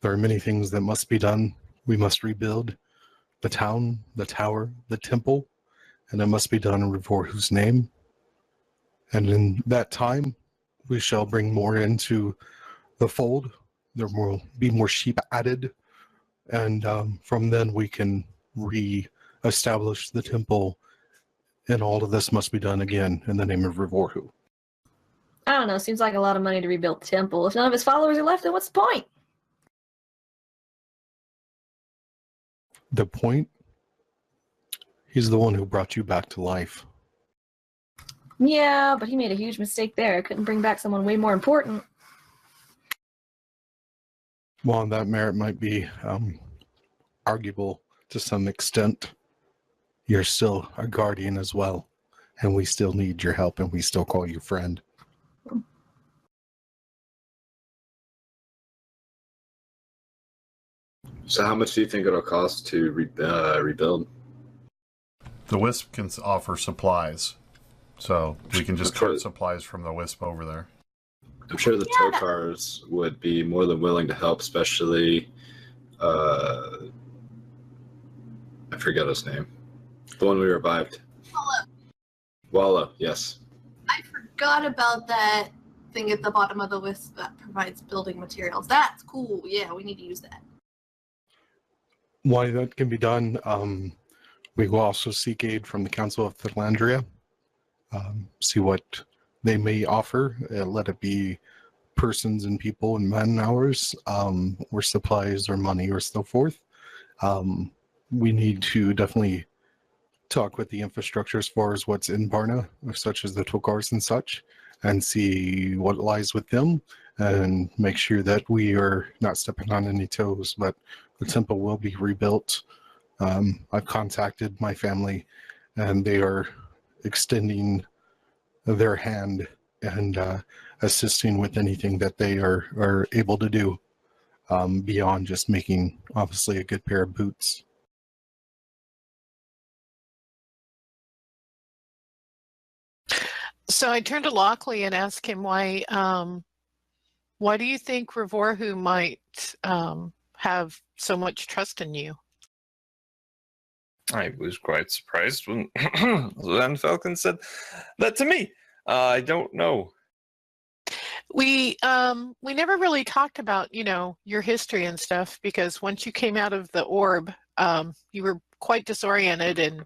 there are many things that must be done. We must rebuild the town, the tower, the temple, and it must be done in Revorhu's name. And in that time, we shall bring more into the fold. There will be more sheep added. And from then we can re-establish the temple. And all of this must be done again in the name of Revorhu. I don't know. Seems like a lot of money to rebuild the temple. If none of his followers are left, then what's the point? The point? He's the one who brought you back to life. Yeah, but he made a huge mistake there. Couldn't bring back someone way more important. Well, that merit might be arguable to some extent. You're still a guardian as well, and we still need your help, and we still call you friend. So how much do you think it'll cost to rebuild? The Wisp can offer supplies, so we can just get supplies from the Wisp over there. I'm sure the Tokars would be more than willing to help, especially I forget his name. The one we revived. Walla, yes. I forgot about that thing at the bottom of the list that provides building materials. That's cool. Yeah, we need to use that. Why that can be done, we will also seek aid from the Council of Thlandria, see what they may offer, let it be persons and people and man hours, or supplies or money or so forth. We need to definitely talk with the infrastructure as far as what's in Parna, such as the Tokars and such, and see what lies with them, and make sure that we are not stepping on any toes, but the temple will be rebuilt. I've contacted my family, and they are extending their hand and assisting with anything that they are able to do, beyond just making, obviously, a good pair of boots. So I turned to Lockley and asked him why do you think Revorhu might have so much trust in you? I was quite surprised when Van Falcon said that to me. I don't know. We never really talked about, your history and stuff, because once you came out of the orb, you were quite disoriented and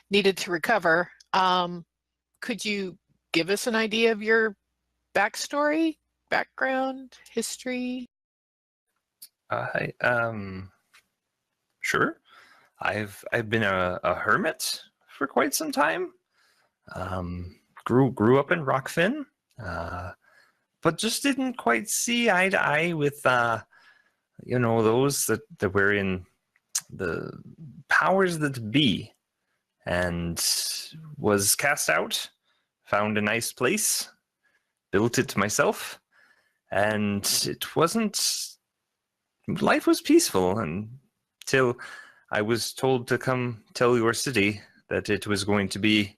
needed to recover. Could you give us an idea of your backstory, background, history? Sure. I've been a hermit for quite some time. Grew up in Rockfin, but just didn't quite see eye to eye with those that were in the powers that be, and was cast out. Found a nice place, built it myself, and it wasn't. Life was peaceful until I was told to come tell your city that it was going to be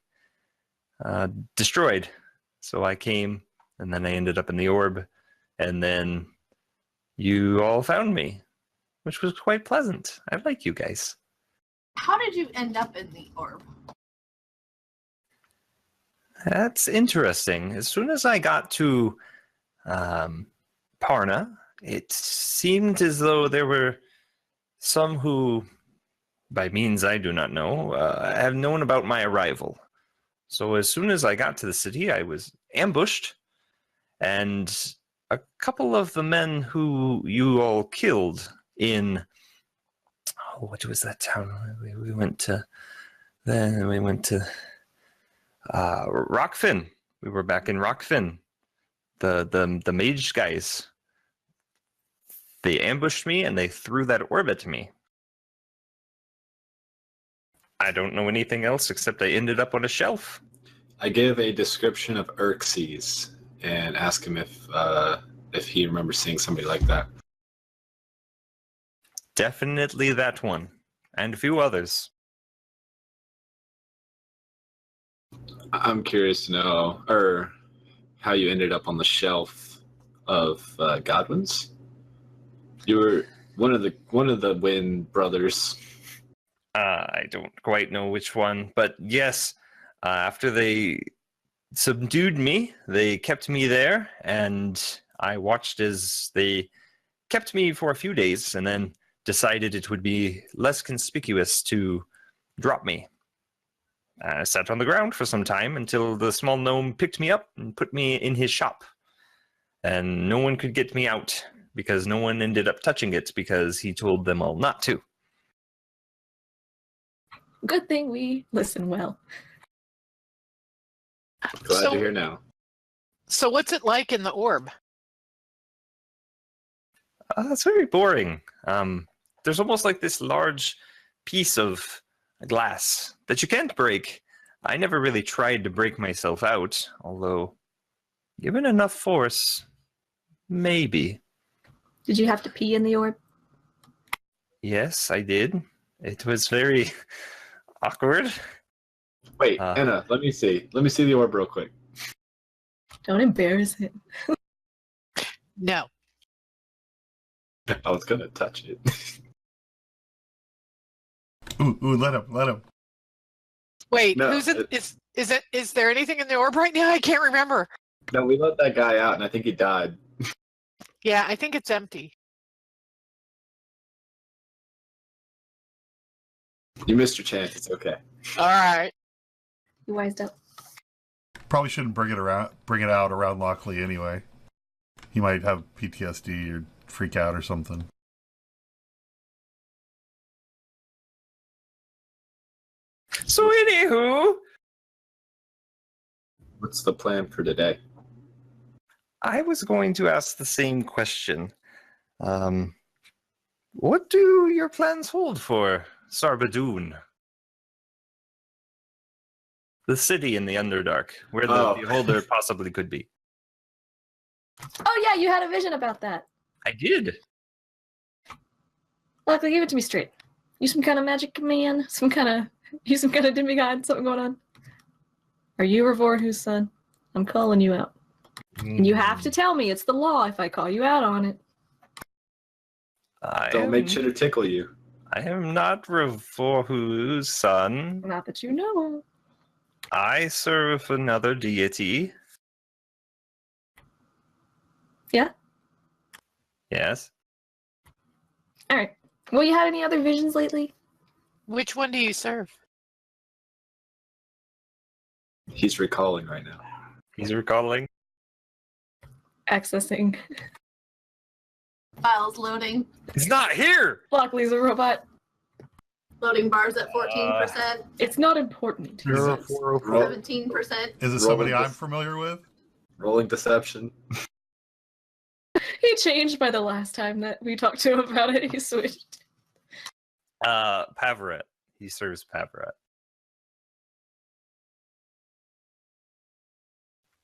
destroyed. So I came, and then I ended up in the orb, and then you all found me, which was quite pleasant. I like you guys. How did you end up in the orb? That's interesting. As soon as I got to Parna, it seemed as though there were some who, by means I do not know, have known about my arrival. So as soon as I got to the city, I was ambushed, and a couple of the men who you all killed in, oh, what was that town? We went to, then we went to Rockfin. We were back in Rockfin. The mage guys. They ambushed me and they threw that orb at me. I don't know anything else except I ended up on a shelf. I give a description of Xerxes and ask him if he remembers seeing somebody like that. Definitely that one, and a few others. I'm curious to know, or how you ended up on the shelf of Godwin's. You were one of the Wynn brothers. I don't quite know which one, but yes, after they subdued me, they kept me there, and I watched as they kept me for a few days, and then decided it would be less conspicuous to drop me. I sat on the ground for some time until the small gnome picked me up and put me in his shop. And no one could get me out, because no one ended up touching it because he told them all not to. Good thing we listen well. Glad to hear now. So what's it like in the orb? It's very boring. There's almost like this large piece of glass that you can't break. I never really tried to break myself out, although given enough force, maybe. Did you have to pee in the orb? Yes, I did. It was very awkward. Wait, Anna, let me see. Let me see the orb real quick. Don't embarrass him. No. I was gonna touch it. Ooh, let him. Wait, No, who's it? Is there anything in the orb right now? I can't remember. No, we let that guy out, and I think he died. Yeah, I think it's empty. You missed your chance. It's okay. All right. You wised up. Probably shouldn't bring it out around Lockley anyway. He might have PTSD or freak out or something. So anywho, What's the plan for today? I was going to ask the same question. What do your plans hold for Sarbadoon? The city in the Underdark, where the beholder possibly could be. Oh yeah, you had a vision about that. I did. Luckily, give it to me straight. You some kind of magic man? You some kind of demigod? Something going on? Are you Vornhu's son? I'm calling you out. And you have to tell me. It's the law if I call you out on it. Don't make sure to tickle you. I am not Vornhu's son. Not that you know of. I serve another deity. Yeah? Yes. Alright. Well, you had any other visions lately? Which one do you serve? He's recalling right now. He's recalling. Accessing. Files loading. He's not here! Lockley's a robot. Loading bars at 14%, It's not important. 17%. Is it somebody I'm familiar with? Rolling deception. He changed by the last time that we talked to him about it. He switched. Pavaret. He serves Pavaret.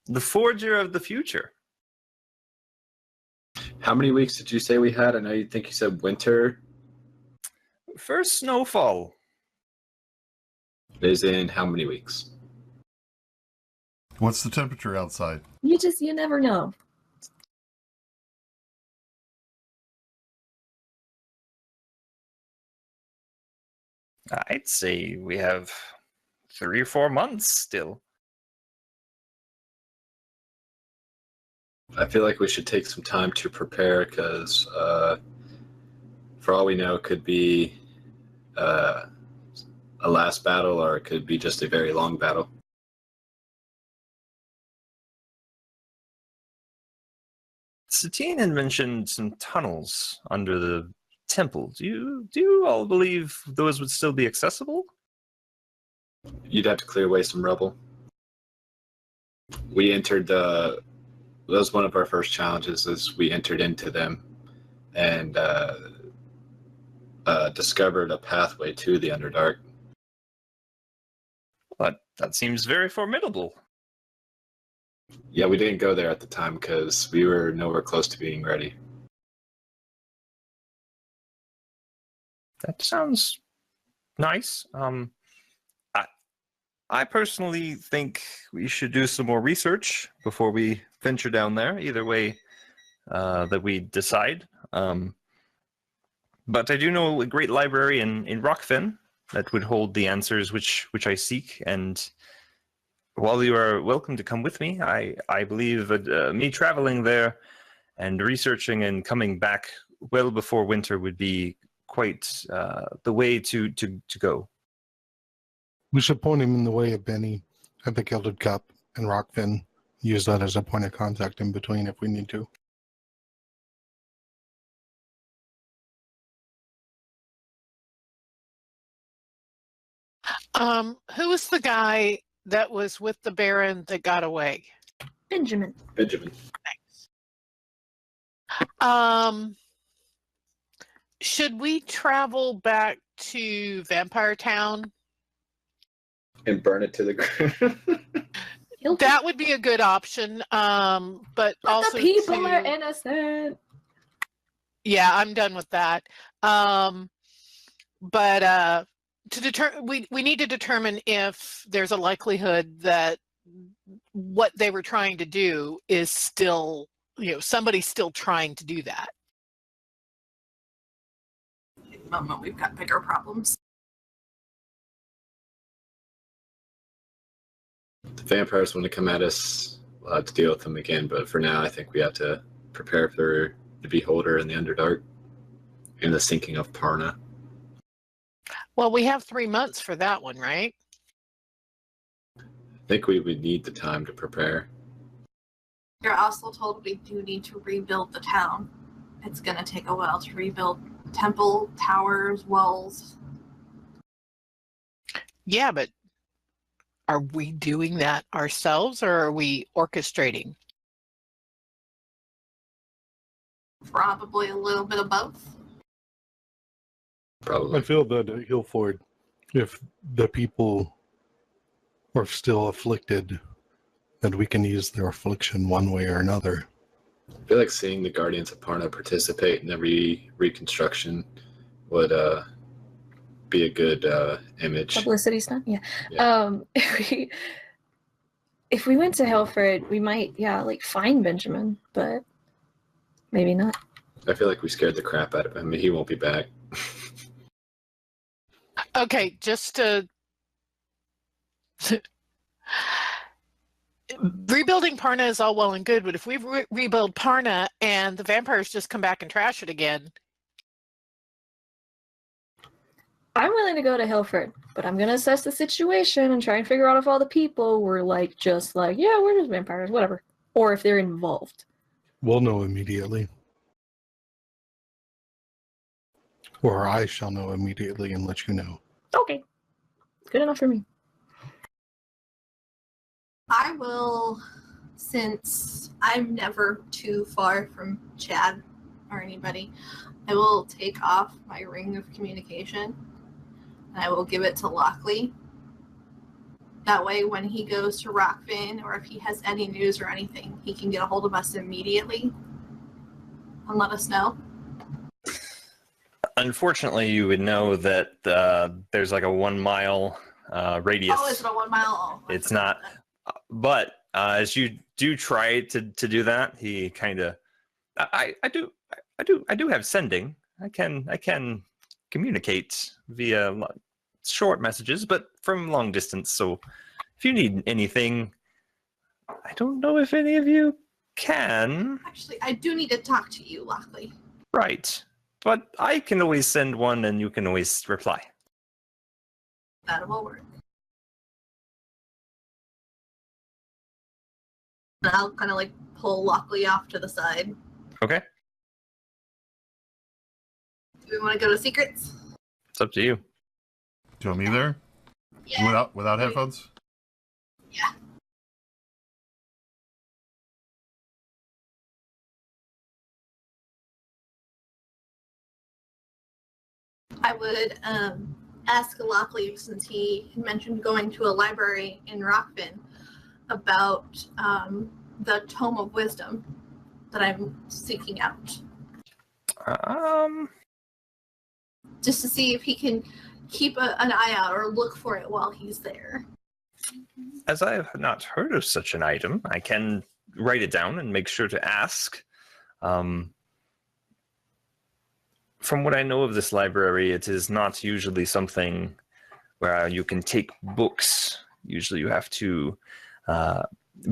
The Forger of the Future. How many weeks did you say we had? I know you think you said winter. First snowfall. Is in how many weeks? What's the temperature outside? You never know. I'd say we have 3 or 4 months still. I feel like we should take some time to prepare because, for all we know, it could be a last battle or it could be just a very long battle. Satine had mentioned some tunnels under the temple. Do you all believe those would still be accessible? You'd have to clear away some rubble. We entered that was one of our first challenges is we entered into them and discovered a pathway to the Underdark. But that seems very formidable. Yeah, we didn't go there at the time because we were nowhere close to being ready. That sounds nice. I personally think we should do some more research before we venture down there. Either way that we decide. But I do know a great library in Rockfin that would hold the answers which I seek. And while you are welcome to come with me, I believe that me traveling there and researching and coming back well before winter would be quite the way to go. We should point him in the way of Benny at the Gilded Cup and Rockfin. Use that as a point of contact in between if we need to. Who was the guy that was with the Baron that got away? Benjamin. Benjamin. Should we travel back to Vampire Town? And burn it to the ground. That would be a good option. But also the people are innocent. Yeah, I'm done with that. But to determine, we need to determine if there's a likelihood that what they were trying to do is still, somebody's still trying to do that. At the moment, we've got bigger problems. The vampires want to come at us. We'll have to deal with them again, but for now, I think we have to prepare for the Beholder and the Underdark and the sinking of Parna. Well, we have 3 months for that one, right? I think we would need the time to prepare. You're also told we do need to rebuild the town. It's going to take a while to rebuild temple, towers, walls. Yeah, but are we doing that ourselves or are we orchestrating? Probably a little bit of both. Probably. I feel that at Hillford, if the people are still afflicted, that we can use their affliction one way or another. I feel like seeing the Guardians of Parna participate in every reconstruction would be a good image. Publicity stunt, yeah. If we went to Helford, we might, find Benjamin, but maybe not. I feel like we scared the crap out of him. He won't be back. Okay, just to rebuilding Parna is all well and good, but if we rebuild Parna and the vampires just come back and trash it again. I'm willing to go to Helford, but I'm going to assess the situation and try and figure out if all the people were we're just vampires, whatever. Or if they're involved. We'll know immediately. Or I shall know immediately and let you know. Okay. Good enough for me. I will, since I'm never too far from Chad or anybody, I will take off my ring of communication and I will give it to Lockley. That way, when he goes to Rockfin or if he has any news or anything, he can get a hold of us immediately. and let us know? Unfortunately, you would know that there's like a 1 mile radius. Oh, is it a 1 mile? Oh, It's not, but as you do try to do that, he kind of, I do have sending. I can communicate via short messages, but from long distance. So if you need anything, I don't know if any of you can. Actually, I do need to talk to you, Lockley. Right. But I can always send one and you can always reply. That will work. And I'll kind of like pull Lockley off to the side. Okay. Do we want to go to secrets? It's up to you. Do you want me there? Yeah. Without headphones? Yeah. I would ask Lockley, since he mentioned going to a library in Rockfin, about the Tome of Wisdom that I'm seeking out. Just to see if he can keep an eye out or look for it while he's there. As I have not heard of such an item, I can write it down and make sure to ask. From what I know of this library, it is not usually something where you can take books. Usually you have to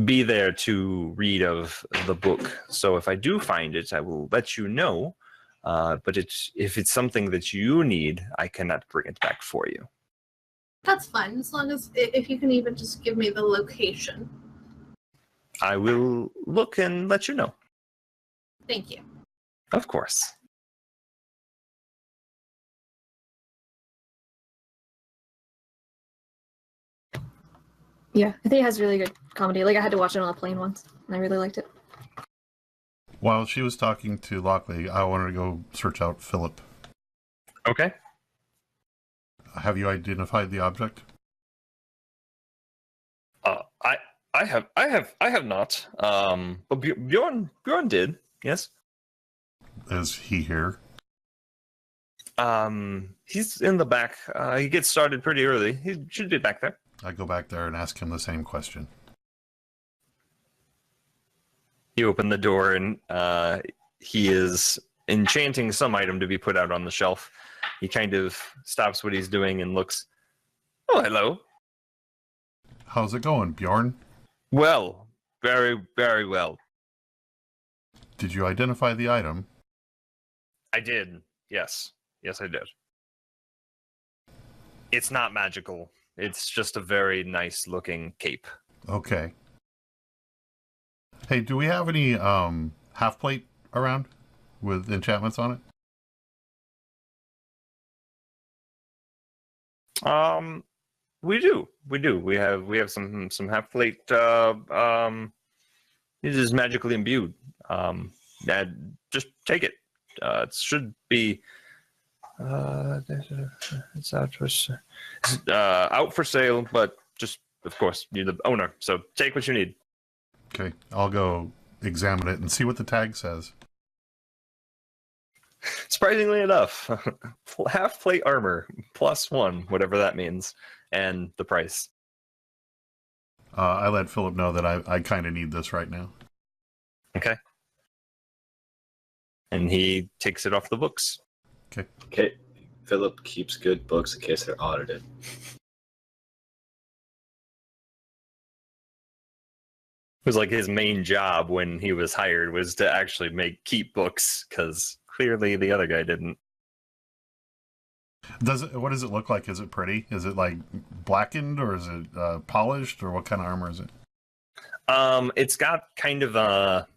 be there to read of the book. So if I do find it, I will let you know. But if it's something that you need, I cannot bring it back for you. That's fine, as long as if you can even just give me the location. I will look and let you know. Thank you. Of course. Yeah, I think it has really good comedy. Like, I had to watch it on a plane once, and I really liked it. While she was talking to Lockley, I wanted to go search out Philip. Okay. Have you identified the object? I have not. But Bjorn did. Yes. Is he here? He's in the back. He gets started pretty early. He should be back there. I go back there and ask him the same question. You open the door and he is enchanting some item to be put out on the shelf. He kind of stops what he's doing and looks. Oh, hello. How's it going, Bjorn? Well, very, very well. Did you identify the item? I did. Yes. Yes, I did. It's not magical. It's just a very nice looking cape. Okay. Hey, do we have any half plate around with enchantments on it? We do. We have some half plate. It is magically imbued. Just take it. It should be. It's out for sale, but just of course you're the owner, so take what you need. Okay, I'll go examine it and see what the tag says. Surprisingly enough, half plate armor +1, whatever that means, and the price. I let Philip know that I kind of need this right now. Okay. And he takes it off the books. Okay. Philip keeps good books in case they're audited. It was like his main job when he was hired was to actually keep books, because clearly the other guy didn't. What does it look like? Is it pretty? Is it like blackened, or is it polished, or what kind of armor is it? It's got kind of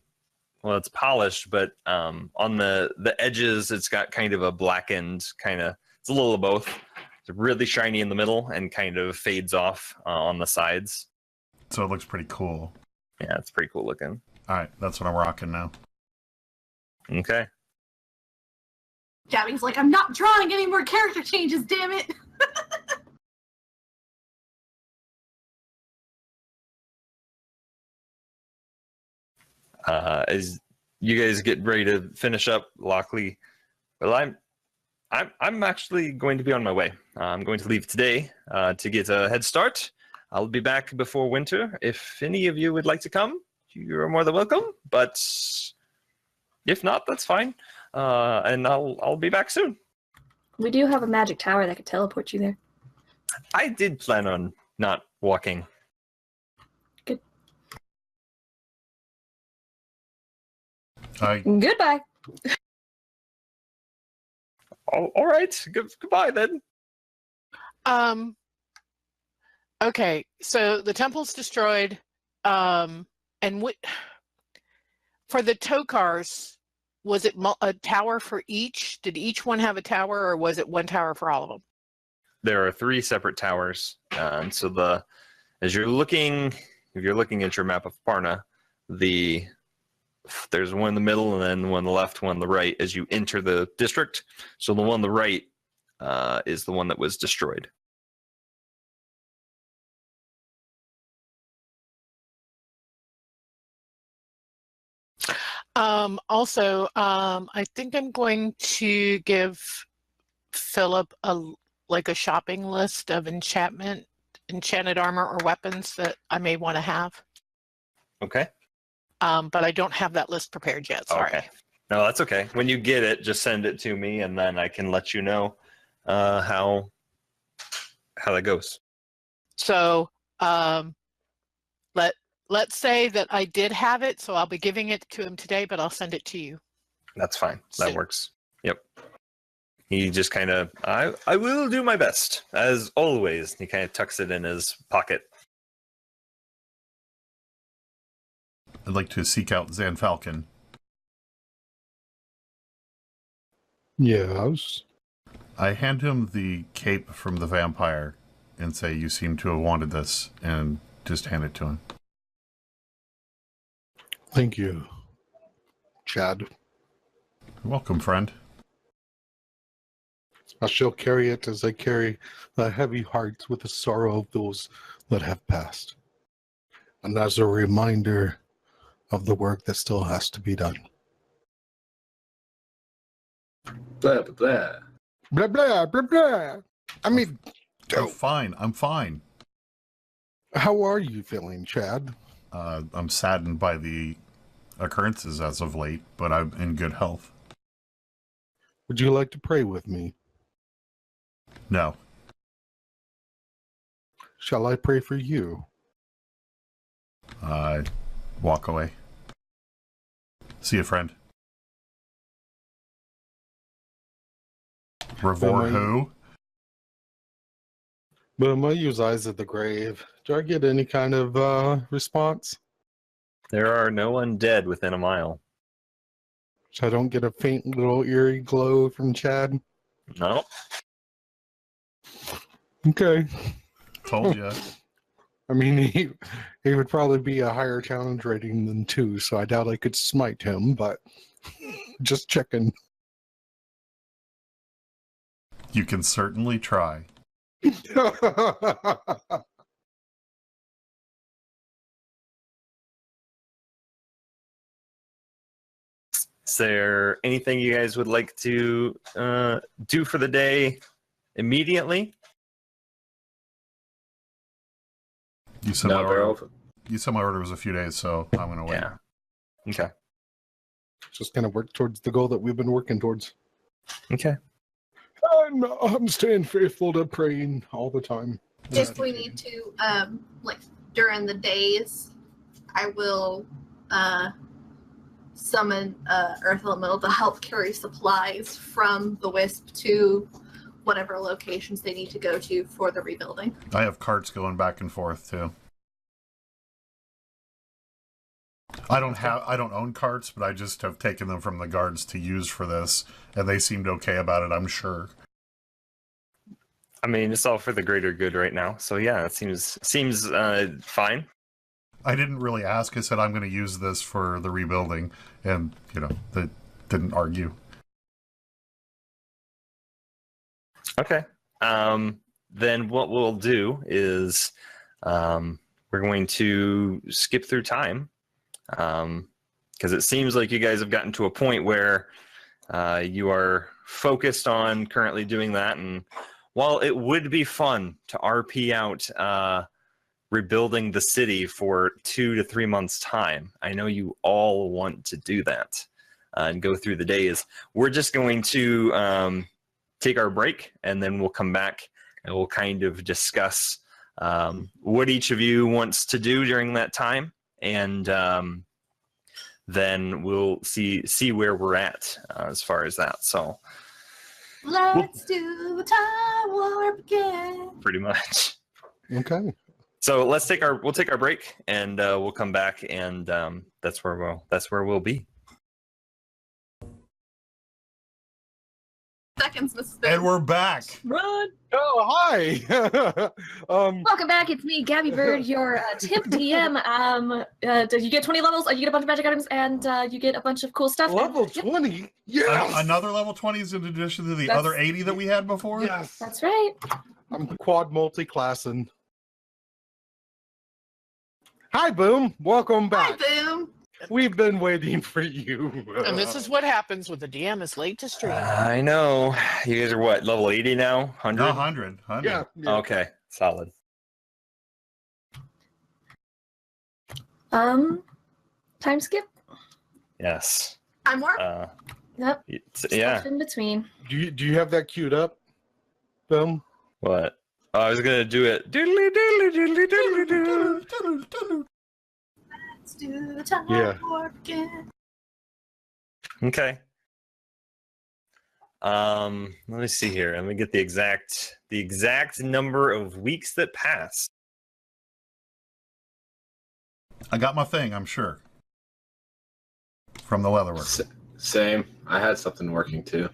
it's polished, but on the edges it's got kind of a blackened it's a little of both. It's really shiny in the middle and kind of fades off on the sides. So it looks pretty cool. Yeah, it's pretty cool looking. All right, that's what I'm rocking now. Okay. Gabby's like, I'm not drawing any more character changes, damn it! As you guys get ready to finish up Lockley. Well, I'm actually going to be on my way. I'm going to leave today to get a head start. I'll be back before winter. If any of you would like to come, you're more than welcome. But if not, that's fine. And I'll be back soon. We do have a magic tower that could teleport you there. I did plan on not walking. Good. I Goodbye. All right. Goodbye then. Okay, so the temple's destroyed, and for the tow cars, was it a tower for each? Did each one have a tower, or was it one tower for all of them? There are 3 separate towers. So if you're looking at your map of Parna, there's one in the middle and then one on the left, one on the right as you enter the district. So the one on the right is the one that was destroyed. Also, I think I'm going to give Philip a shopping list of enchanted armor or weapons that I may want to have. Okay. But I don't have that list prepared yet. Sorry. Okay. No, that's okay. When you get it, just send it to me, and then I can let you know how that goes. So let's say that I did have it, so I'll be giving it to him today, but I'll send it to you. That's fine. That Soon. works. Yep. He just kind of, I will do my best, as always. He kind of tucks it in his pocket. I'd like to seek out Zan Falcon. Yes. I hand him the cape from the vampire and say, "You seem to have wanted this," and just hand it to him. Thank you, Chad. You're welcome, friend. I shall carry it as I carry the heavy heart with the sorrow of those that have passed, and as a reminder of the work that still has to be done. Blah, blah, blah. Blah, blah, blah, blah. I mean, I'm fine. I'm fine. how are you feeling, Chad? I'm saddened by the occurrences as of late, but I'm in good health. Would you like to pray with me? No. Shall I pray for you? Walk away. See you, friend. Revore who? But am I use eyes of the grave? Do I get any kind of response? There are no undead within a mile. So I don't get a faint little eerie glow from Chad? No. Okay. Told ya. I mean, he would probably be a higher challenge rating than 2, so I doubt I could smite him, but just checking. You can certainly try. Is there anything you guys would like to do for the day immediately? You said No, my barrel. order. You said my order was a few days, so I'm gonna wait. Yeah. Okay. Just kind of work towards the goal that we've been working towards. Okay. I'm staying faithful to praying all the time. If we need to, like during the days, I will summon Earth Elemental to help carry supplies from the Wisp to whatever locations they need to go to for the rebuilding. I have carts going back and forth too. I don't own carts, but I just have taken them from the guards to use for this, and they seemed okay about it, I'm sure. I mean, it's all for the greater good right now. So yeah, it seems fine. I didn't really ask. I said I'm going to use this for the rebuilding, and they didn't argue. Okay. Then what we'll do is we're going to skip through time. because it seems like you guys have gotten to a point where you are focused on currently doing that. And while it would be fun to RP out rebuilding the city for 2 to 3 months' time, I know you all want to do that and go through the days. We're just going to take our break, and then we'll come back and we'll kind of discuss what each of you wants to do during that time, and then we'll see where we're at as far as that. So Let's do the time warp again. pretty much. Okay. So we'll take our break, and we'll come back, and that's where we'll be. Seconds, Mrs. And Boone. we're back. Run! Oh, hi. Welcome back. It's me, Gabby Bird, your tip DM. You get 20 levels, you get a bunch of magic items, and you get a bunch of cool stuff. Level And- yep, 20. Yes. Another level 20s in addition to the That's- other 80 that we had before? Yes. that's right. I'm quad multi-classing. Hi, Boom. Welcome Hi, back. Boom. We've been waiting for you. And this is what happens when the DM is late to stream. I know. You guys are what, level 80 now? 100? No, 100. yeah. yeah. Okay, solid. Time skip. Yes. I'm warp. Yep. Yeah. Stuff in between. Do you have that queued up, Boom? What? Oh, I was gonna do it. Doodly doodly doodly doodly doo. Let's do the time Yeah. warp again. Okay. Let me see here. Let me get the exact number of weeks that pass. I got my thing, I'm sure. From the leatherwork. Same. I had something working too.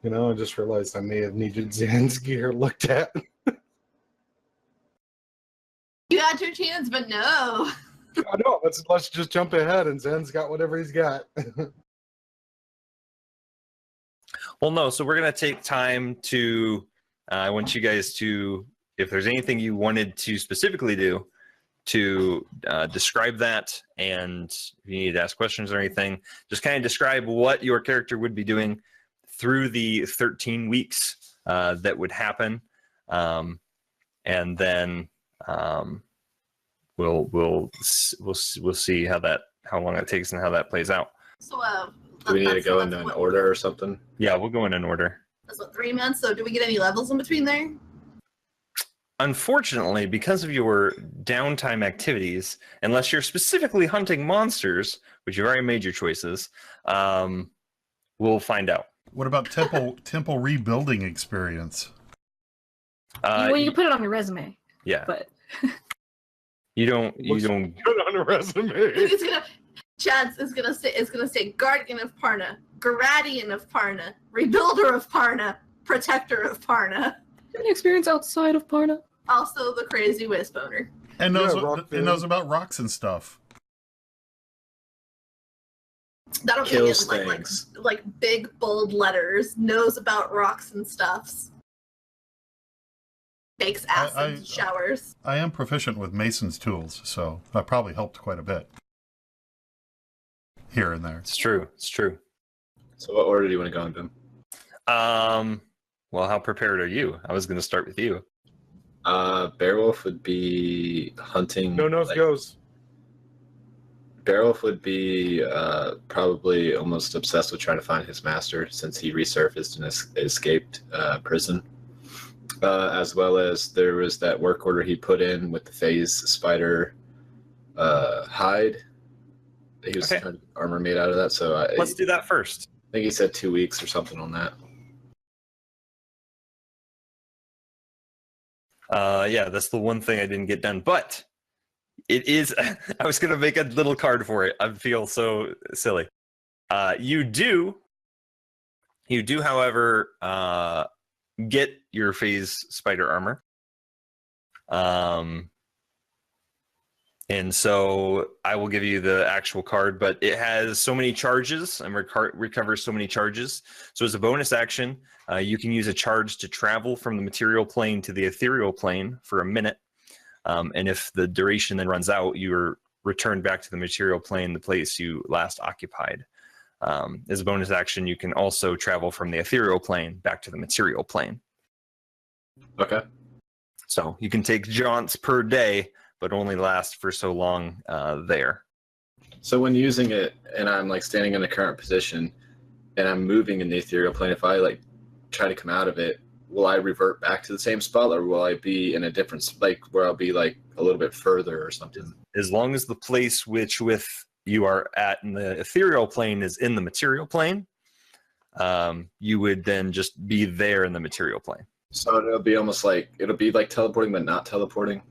You know, I just realized I may have needed Zan's gear looked at. You had your chance, but no. I know. Let's just jump ahead, and Zan's got whatever he's got. Well, no. So we're gonna take time to. I want you guys to, if there's anything you wanted to specifically do, to describe that, and if you need to ask questions or anything, just kind of describe what your character would be doing through the 13 weeks that would happen, and then we'll see how long it takes and how that plays out. So, Do we need to that's- go that's into an what- order or something? Yeah, we'll go in order. That's what, 3 months? So, do we get any levels in between there? Unfortunately, because of your downtime activities, unless you're specifically hunting monsters, which you've already made your choices, we'll find out. What about temple rebuilding experience? Well, you can put it on your resume, Yeah, but you don't. Put on a resume. It's gonna. Chad's is gonna say Guardian of Parna, Garadian of Parna, Rebuilder of Parna, Protector of Parna, any experience outside of Parna? also the Crazy Wisp owner. And Yeah, knows, rock and knows about rocks and stuff. That'll be Kills in things. like big bold letters. Knows about rocks and stuffs. Makes acid showers. I am proficient with mason's tools, so that probably helped quite a bit. Here and there. It's true. It's true. So what order do you want to go into? Well, how prepared are you? I was going to start with you. Beowulf would be hunting. No nose like, goes. Beowulf would be probably almost obsessed with trying to find his master since he resurfaced and escaped prison. As well as there was that work order he put in with the phase spider hide. He was Okay. trying to get armor made out of that. So I Let's do that first. think he said 2 weeks or something on that. Yeah, that's the one thing I didn't get done, but it is. I was going to make a little card for it. I feel so silly. You do, however, get your phase spider armor. And so I will give you the actual card, but it has so many charges and recovers so many charges. So as a bonus action, you can use a charge to travel from the material plane to the ethereal plane for a minute. And if the duration then runs out, you're return back to the material plane, the place you last occupied. As a bonus action, you can also travel from the ethereal plane back to the material plane. Okay. So you can take jaunts per day, but only last for so long there. So when using it and I'm like standing in the current position and I'm moving in the ethereal plane, if I like try to come out of it, will I revert back to the same spot, or will I be in a different, like where I'll be like a little bit further or something? As long as the place with you are at in the ethereal plane is in the material plane, you would then just be there in the material plane. So it'll be almost like, it'll be like teleporting but not teleporting?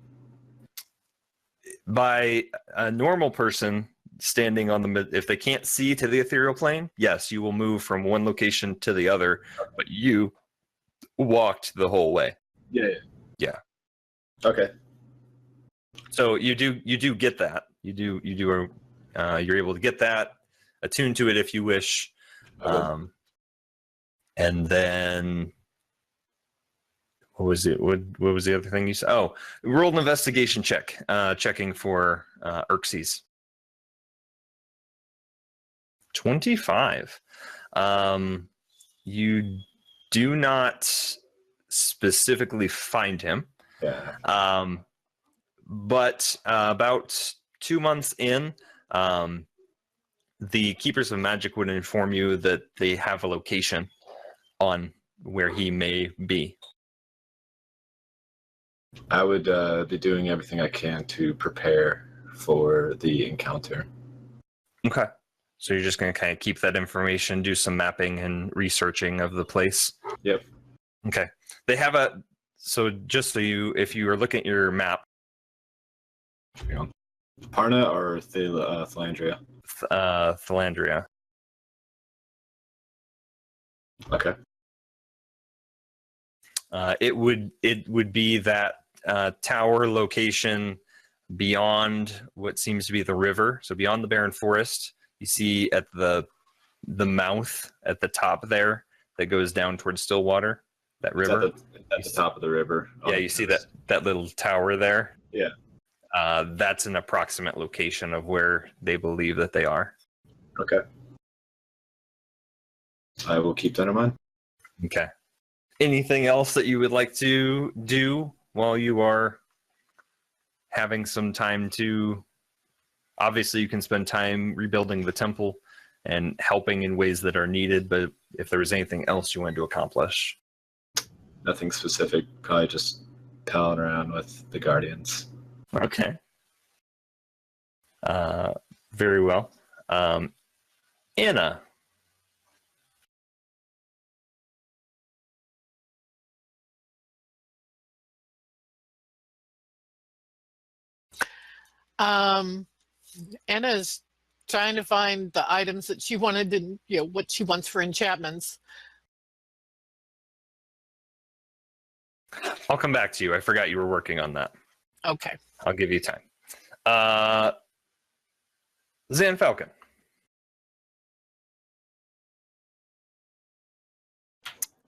By a normal person standing on the, if they can't see to the ethereal plane, yes, you will move from one location to the other, but you walked the whole way. Yeah. Okay. So you do get that. You're able to get that, attune to it if you wish. Okay. And then what was it? What was the other thing you said? Oh, roll an investigation check, checking for Xerxes. 25. You do not specifically find him. Yeah. But about 2 months in, the Keepers of Magic would inform you that they have a location on where he may be. I would be doing everything I can to prepare for the encounter. Okay. So you're just going to kind of keep that information, do some mapping and researching of the place? Yep. Okay. They have a, so just so you, if you are looking at your map. Parna or Thalandria? Thalandria. Okay. It would be that tower location beyond what seems to be the river. So beyond the barren forest, you see at the mouth at the top there that goes down towards Stillwater, that river. At the top of the river. Yeah, you see that little tower there. Yeah. That's an approximate location of where they believe that they are. Okay. I will keep that in mind. Okay. Anything else that you would like to do while you are having some time to... Obviously, you can spend time rebuilding the temple and helping in ways that are needed, but if there was anything else you wanted to accomplish. Nothing specific. Probably just palling around with the Guardians. Okay. Very well. Anna. Anna's trying to find the items that she wanted and what she wants for enchantments. I'll come back to you. I forgot you were working on that. Okay. I'll give you time. Zan Falcon.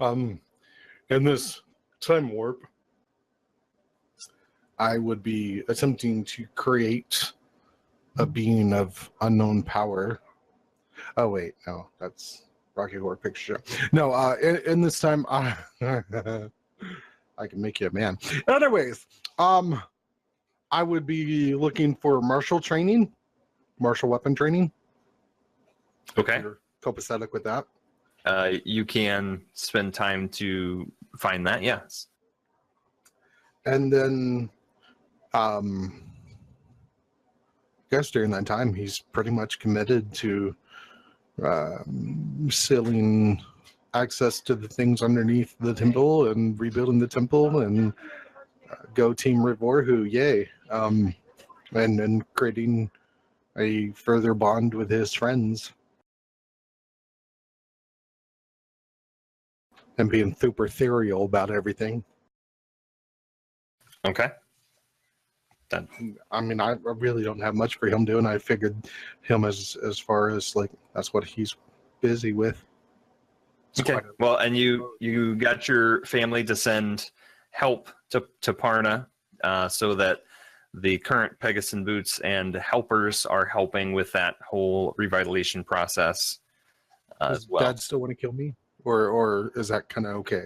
In this time warp, I would be attempting to create a being of unknown power. Oh wait, no, that's Rocky Horror Picture Show. No, in this time, I can make you a man. Anyways, I would be looking for martial training, martial weapon training. Okay. If you're copacetic with that. You can spend time to find that, yes. And then, I guess during that time, he's pretty much committed to sealing access to the things underneath the temple and rebuilding the temple and go Team Rivorhu, yay. And creating a further bond with his friends. And being super ethereal about everything. Okay. I mean, I really don't have much for him doing. I figured him as far as like that's what he's busy with. Okay. Well, and you got your family to send help to Parna, so that the current Pegasus boots and helpers are helping with that whole revitalization process Does as well. Dad still want to kill me, or is that kind of okay?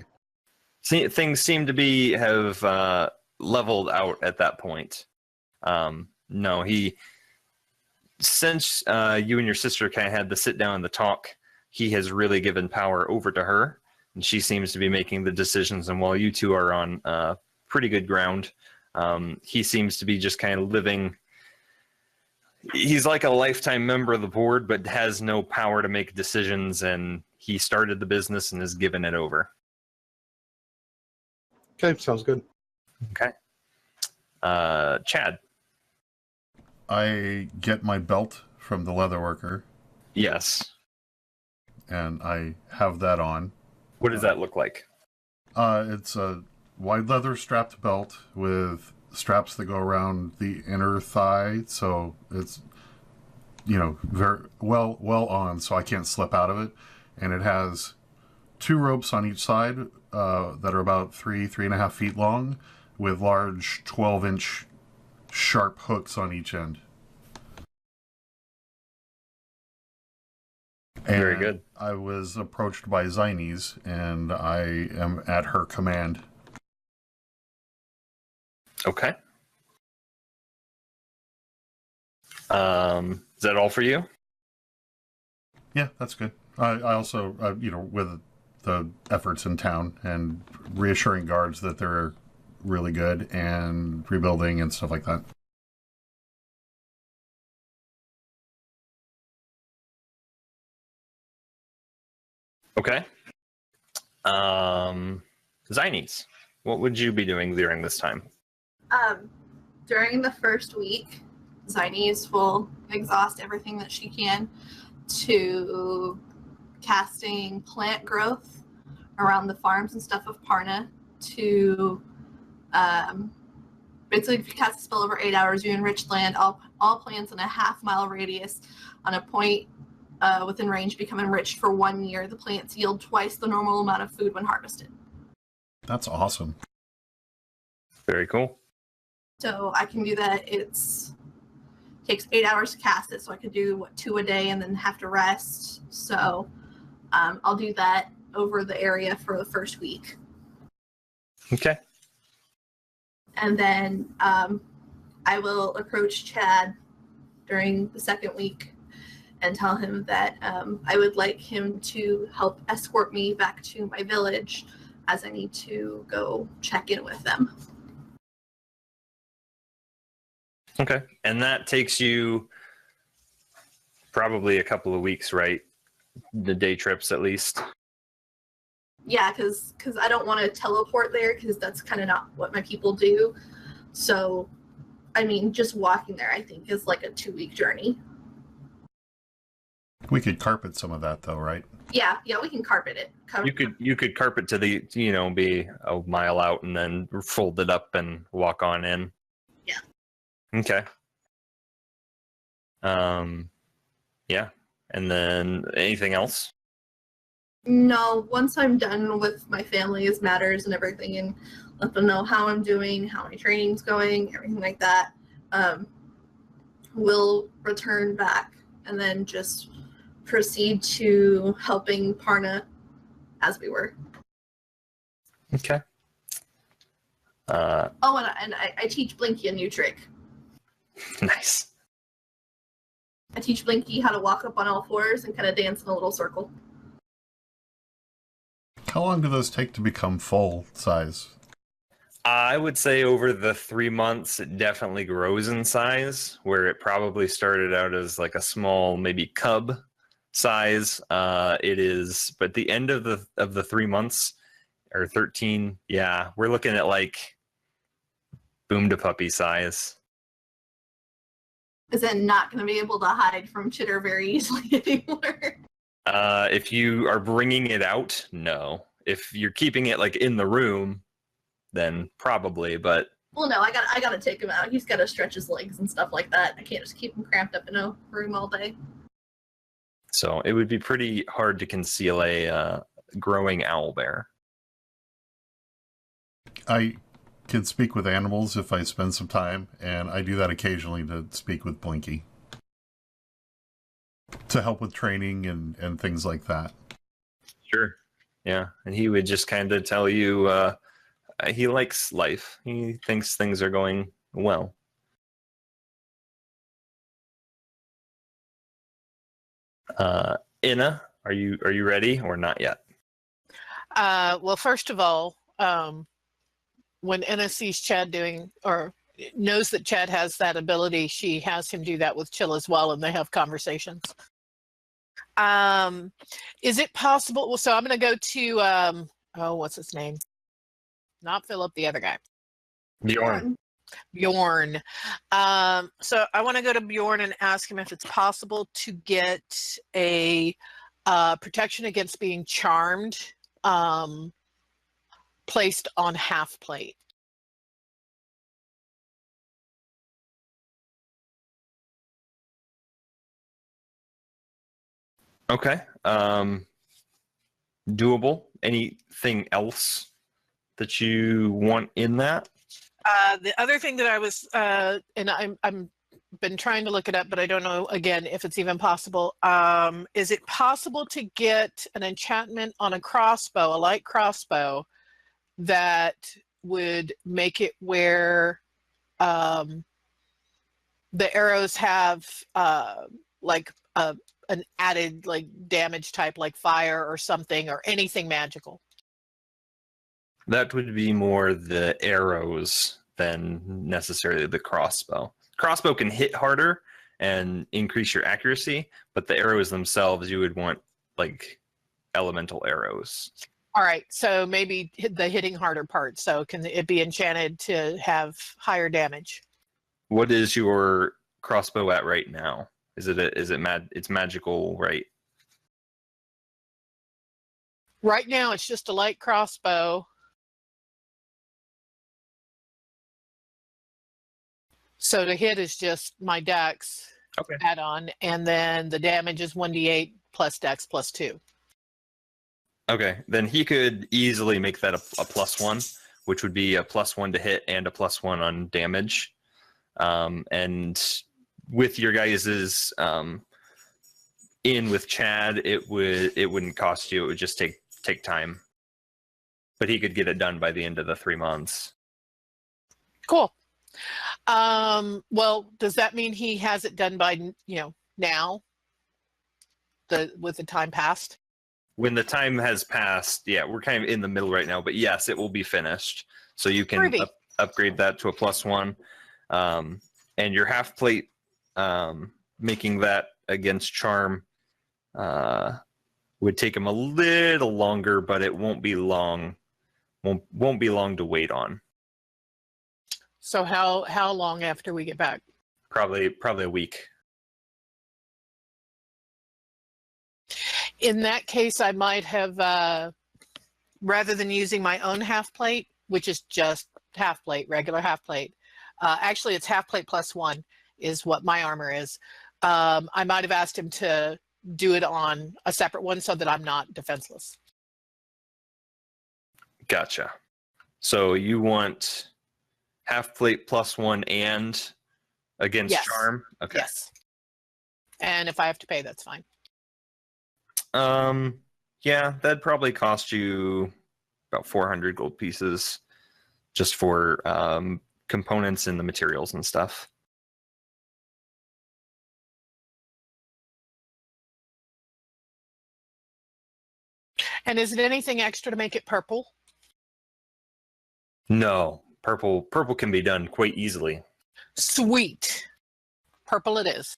Things seem to have leveled out at that point. No, since you and your sister kind of had the sit down and the talk, he has really given power over to her, and she seems to be making the decisions. And while you two are on pretty good ground, he seems to be just kind of living. He's like a lifetime member of the board, but has no power to make decisions. And he started the business and has given it over. Okay, sounds good. Okay. Chad. I get my belt from the leatherworker, Yes. and I have that on. What does that look like? It's a wide leather strapped belt with straps that go around the inner thigh, so it's, you know, very well on, so I can't slip out of it. And it has 2 ropes on each side that are about 3.5 feet long, with large 12-inch sharp hooks on each end. Very And good. I was approached by Zines, and I am at her command. Okay. Is that all for you? Yeah, that's good. I also, you know, with the efforts in town and reassuring guards that they're really good and rebuilding and stuff like that. Okay. Zines, what would you be doing during this time? During the first week, Zines will exhaust everything that she can to casting plant growth around the farms and stuff of Parna to basically, if you cast a spell over 8 hours, you enrich land. All plants in a half-mile radius on a point within range become enriched for 1 year. The plants yield twice the normal amount of food when harvested. That's awesome. Very cool. So I can do that. Takes 8 hours to cast it, so I could do 2 a day and then have to rest. So I'll do that over the area for the first week. Okay. And then I will approach Chad during the second week and tell him that I would like him to help escort me back to my village, as I need to go check in with them. Okay. And that takes you probably a couple of weeks, right? The day trips, at least. Yeah, because I don't want to teleport there, because that's kind of not what my people do. So, I mean, just walking there, I think, is like a 2-week journey. We could carpet some of that, though, right? Yeah, we can carpet it. You could carpet to the, you know, be a mile out and then fold it up and walk on in. Yeah. Okay. Yeah. And then anything else? No, once I'm done with my family's matters and everything, and let them know how I'm doing, how my training's going, everything like that, we'll return back and then just proceed to helping Parna as we were. Okay. And I teach Blinky a new trick. Nice. I teach Blinky how to walk up on all fours and kind of dance in a little circle. How long do those take to become full size? I would say over the 3 months, it definitely grows in size, where it probably started out as like a small, maybe cub size. It is, but at the end of the 3 months or 13, yeah, we're looking at like boom to puppy size. Is it not going to be able to hide from Chitter very easily anymore? If you are bringing it out, no. If you're keeping it like in the room, then probably, but Well, no, I got to take him out. He's got to stretch his legs and stuff like that. I can't just keep him cramped up in a room all day. so it would be pretty hard to conceal a growing owl bear. I can speak with animals if I spend some time, and I do that occasionally to speak with Blinky to help with training and things like that. Sure. Yeah, and he would just kind of tell you he likes life. He thinks things are going well. Inna, are you ready or not yet? Well, first of all, when Enna sees Chad doing or knows that Chad has that ability, she has him do that with Chill as well, and they have conversations. Is it possible? Well, so I'm going to go to what's his name? Not Philip, the other guy. Bjorn. Bjorn. So I want to go to Bjorn and ask him if it's possible to get a protection against being charmed placed on half plate. Okay. Doable. Anything else that you want in that? The other thing that I was, and I'm been trying to look it up, but I don't know again if it's even possible. Is it possible to get an enchantment on a crossbow, a light crossbow, that would make it where the arrows have like an added like damage type, like fire or something, or anything magical? That would be more the arrows than necessarily the crossbow. Crossbow can hit harder and increase your accuracy, but the arrows themselves, you would want like elemental arrows. All right, so maybe the hitting harder part. So can it be enchanted to have higher damage? What is your crossbow at right now? It's magical, right? Right now, it's just a light crossbow. So to hit is just my dex add-on, and then the damage is 1d8 plus dex plus 2. Okay, then he could easily make that a +1, which would be a +1 to hit and a +1 on damage. And with your guys's in with Chad, it wouldn't cost you. It would just take time. But he could get it done by the end of the 3 months. Cool. Well, does that mean he has it done by now? With the time passed? When the time has passed, yeah, we're kind of in the middle right now, but yes, it will be finished. So you can upgrade that to a +1. And your half plate, making that against charm, would take him a little longer, but it won't be long. Won't be long to wait on. So how long after we get back? Probably a week. In that case, I might have, rather than using my own half plate, which is just half plate, regular half plate. Actually, it's half plate +1 is what my armor is. I might have asked him to do it on a separate one so that I'm not defenseless. Gotcha. So you want half plate +1 and against charm? Okay. Yes. And if I have to pay, that's fine. Yeah, that'd probably cost you about 400 gold pieces just for components and the materials and stuff. And is it anything extra to make it purple? No, purple can be done quite easily. Sweet. Purple it is.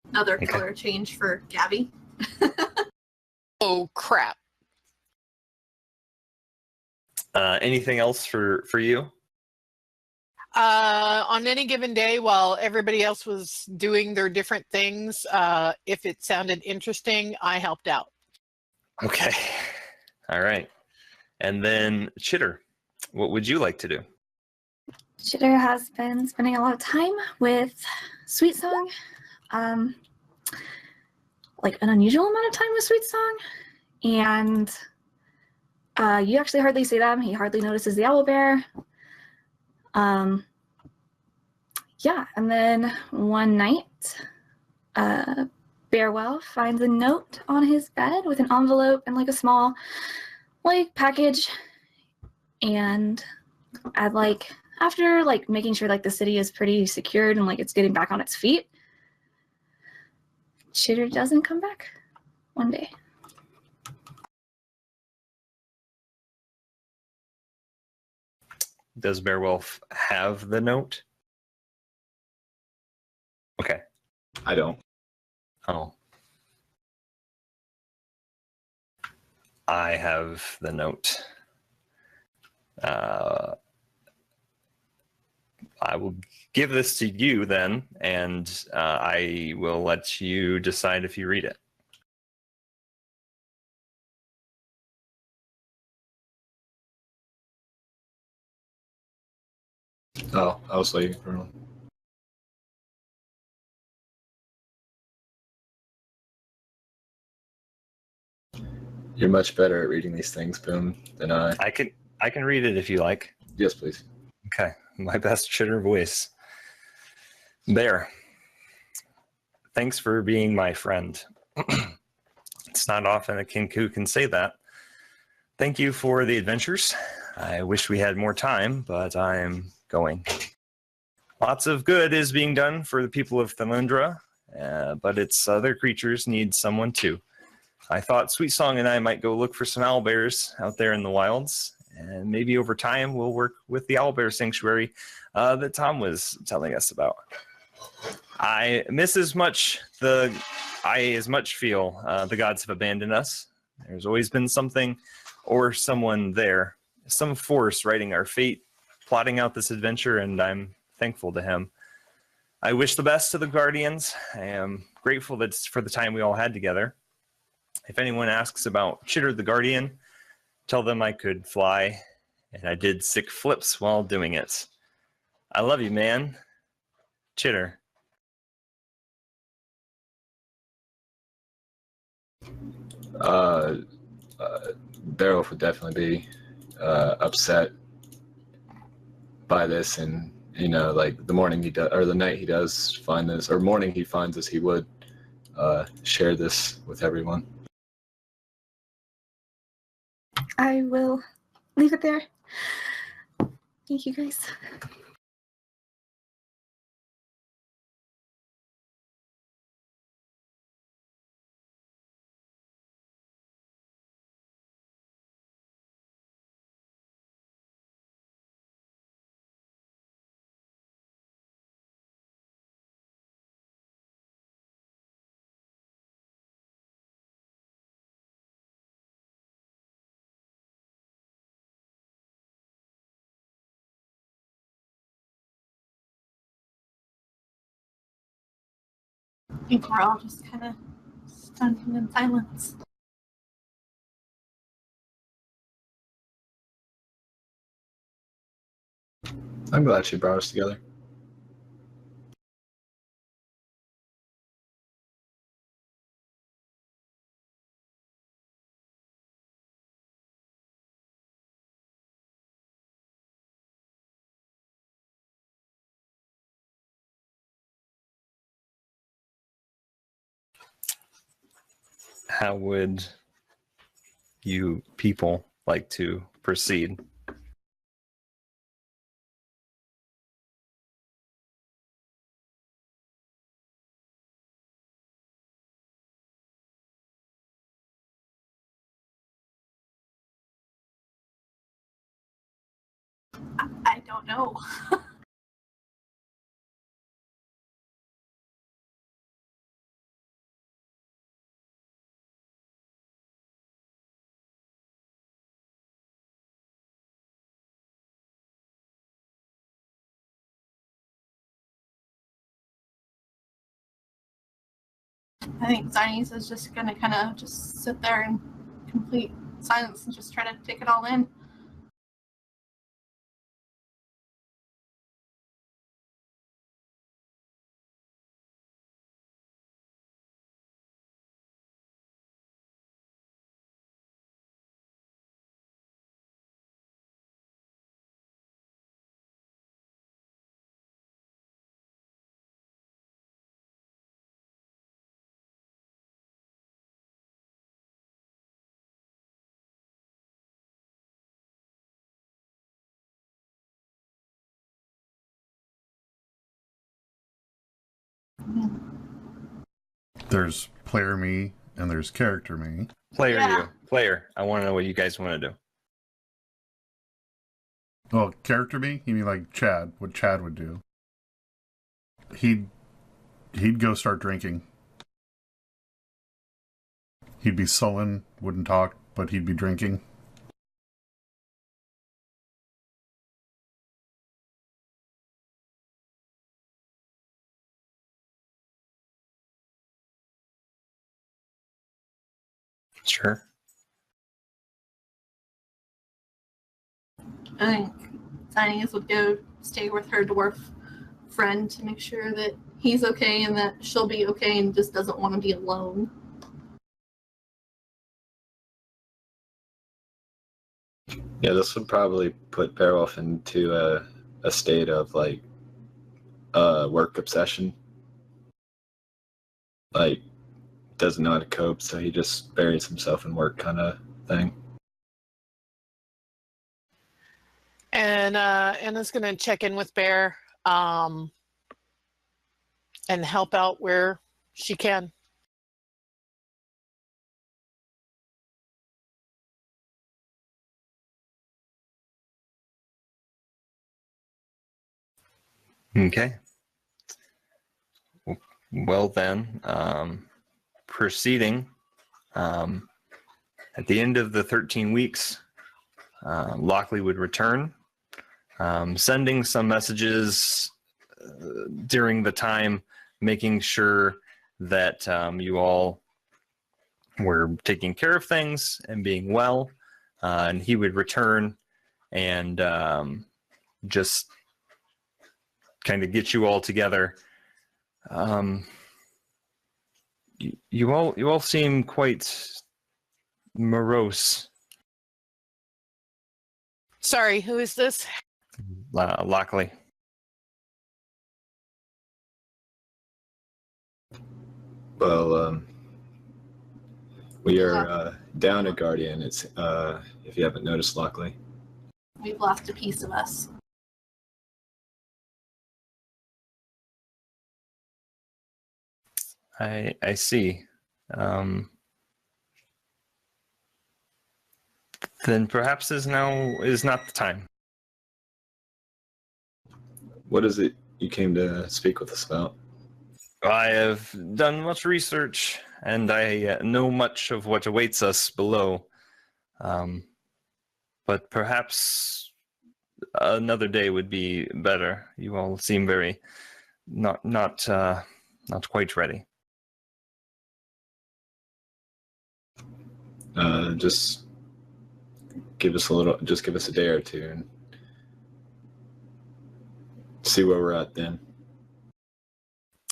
Another color change for Gabby. Oh crap. Anything else for you? On any given day, while everybody else was doing their different things, if it sounded interesting, I helped out. Okay. All right. And then Chitter, what would you like to do? Chitter has been spending a lot of time with Sweet Song. Like an unusual amount of time with Sweet Song. And You actually hardly see them. He hardly notices the owl bear. Yeah, and then one night, Bearwell finds a note on his bed with an envelope and like a small like package. And I'd like after like making sure like the city is pretty secured and like it's getting back on its feet, Chitter doesn't come back one day. Does Beowulf have the note? Okay. I don't. Oh. I have the note. I will give this to you then, and I will let you decide if you read it. Oh, I was waiting for him. You're much better at reading these things, Boom, than I. I can read it if you like. Yes, please. Okay, my best Chitter voice. Bear, thanks for being my friend. It's not often a Kinku can say that. Thank you for the adventures. I wish we had more time, but I'm going. Lots of good is being done for the people of Thalundra, but its other creatures need someone too. I thought Sweet Song and I might go look for some owlbears out there in the wilds, and maybe over time we'll work with the owlbear sanctuary that Tom was telling us about. I as much feel the gods have abandoned us. There's always been something or someone there, some force writing our fate, plotting out this adventure, and I'm thankful to him. I wish the best to the Guardians. I am grateful for the time we all had together. If anyone asks about Chitter the Guardian, tell them I could fly, and I did sick flips while doing it. I love you, man. Chitter. Beowulf would definitely be upset by this, and like the morning he does, or the night he does find this, or morning he finds this, he would share this with everyone. I will leave it there. Thank you guys. I think we're all just kind of stunned in silence. I'm glad she brought us together. How would you people like to proceed? I don't know. I think Zarnies is just gonna kind of just sit there in complete silence and just try to take it all in. There's player me and there's character me. Player Yeah. you. Player. I want to know what you guys want to do. Well, character me? You mean like Chad? What Chad would do? He'd go start drinking. He'd be sullen, wouldn't talk, but he'd be drinking. Sure. I think Tinius would go stay with her dwarf friend to make sure that he's okay and that she'll be okay and just doesn't want to be alone. Yeah, this would probably put Beowulf into a state of like work obsession. Like, doesn't know how to cope, so he just buries himself in work kind of thing. And Anna's going to check in with Bear and help out where she can. Okay. Well then, proceeding. At the end of the 13 weeks, Lockley would return, sending some messages during the time, making sure that you all were taking care of things and being well. And he would return and just kind of get you all together. You all seem quite morose. Sorry, who is this? Lockley. Well, we are down a guardian. It's if you haven't noticed, Lockley. We've lost a piece of us. I see. Then perhaps is not the time. What is it you came to speak with us about? I have done much research, and I know much of what awaits us below. But perhaps another day would be better. You all seem very not quite ready. Just give us a day or two and see where we're at then.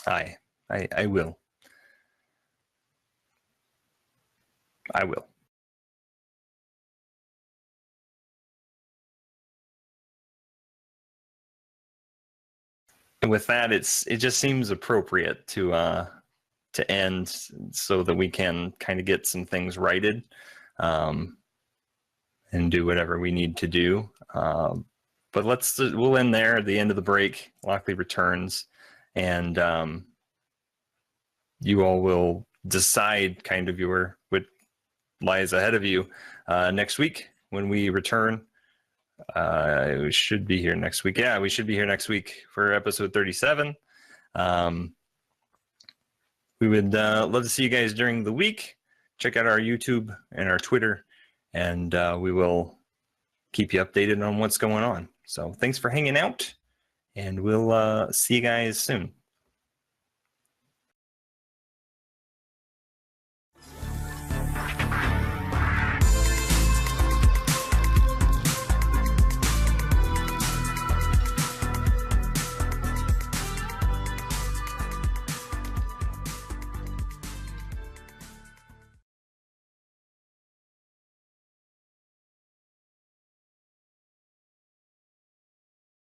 I will. I will. And with that, it just seems appropriate to end so that we can kind of get some things righted, and do whatever we need to do. But we'll end there at the end of the break. Lockley returns, and you all will decide kind of what lies ahead of you next week when we return. We should be here next week. Yeah, we should be here next week for episode 37. We would love to see you guys during the week. Check out our YouTube and our Twitter, and we will keep you updated on what's going on. So thanks for hanging out, and we'll see you guys soon.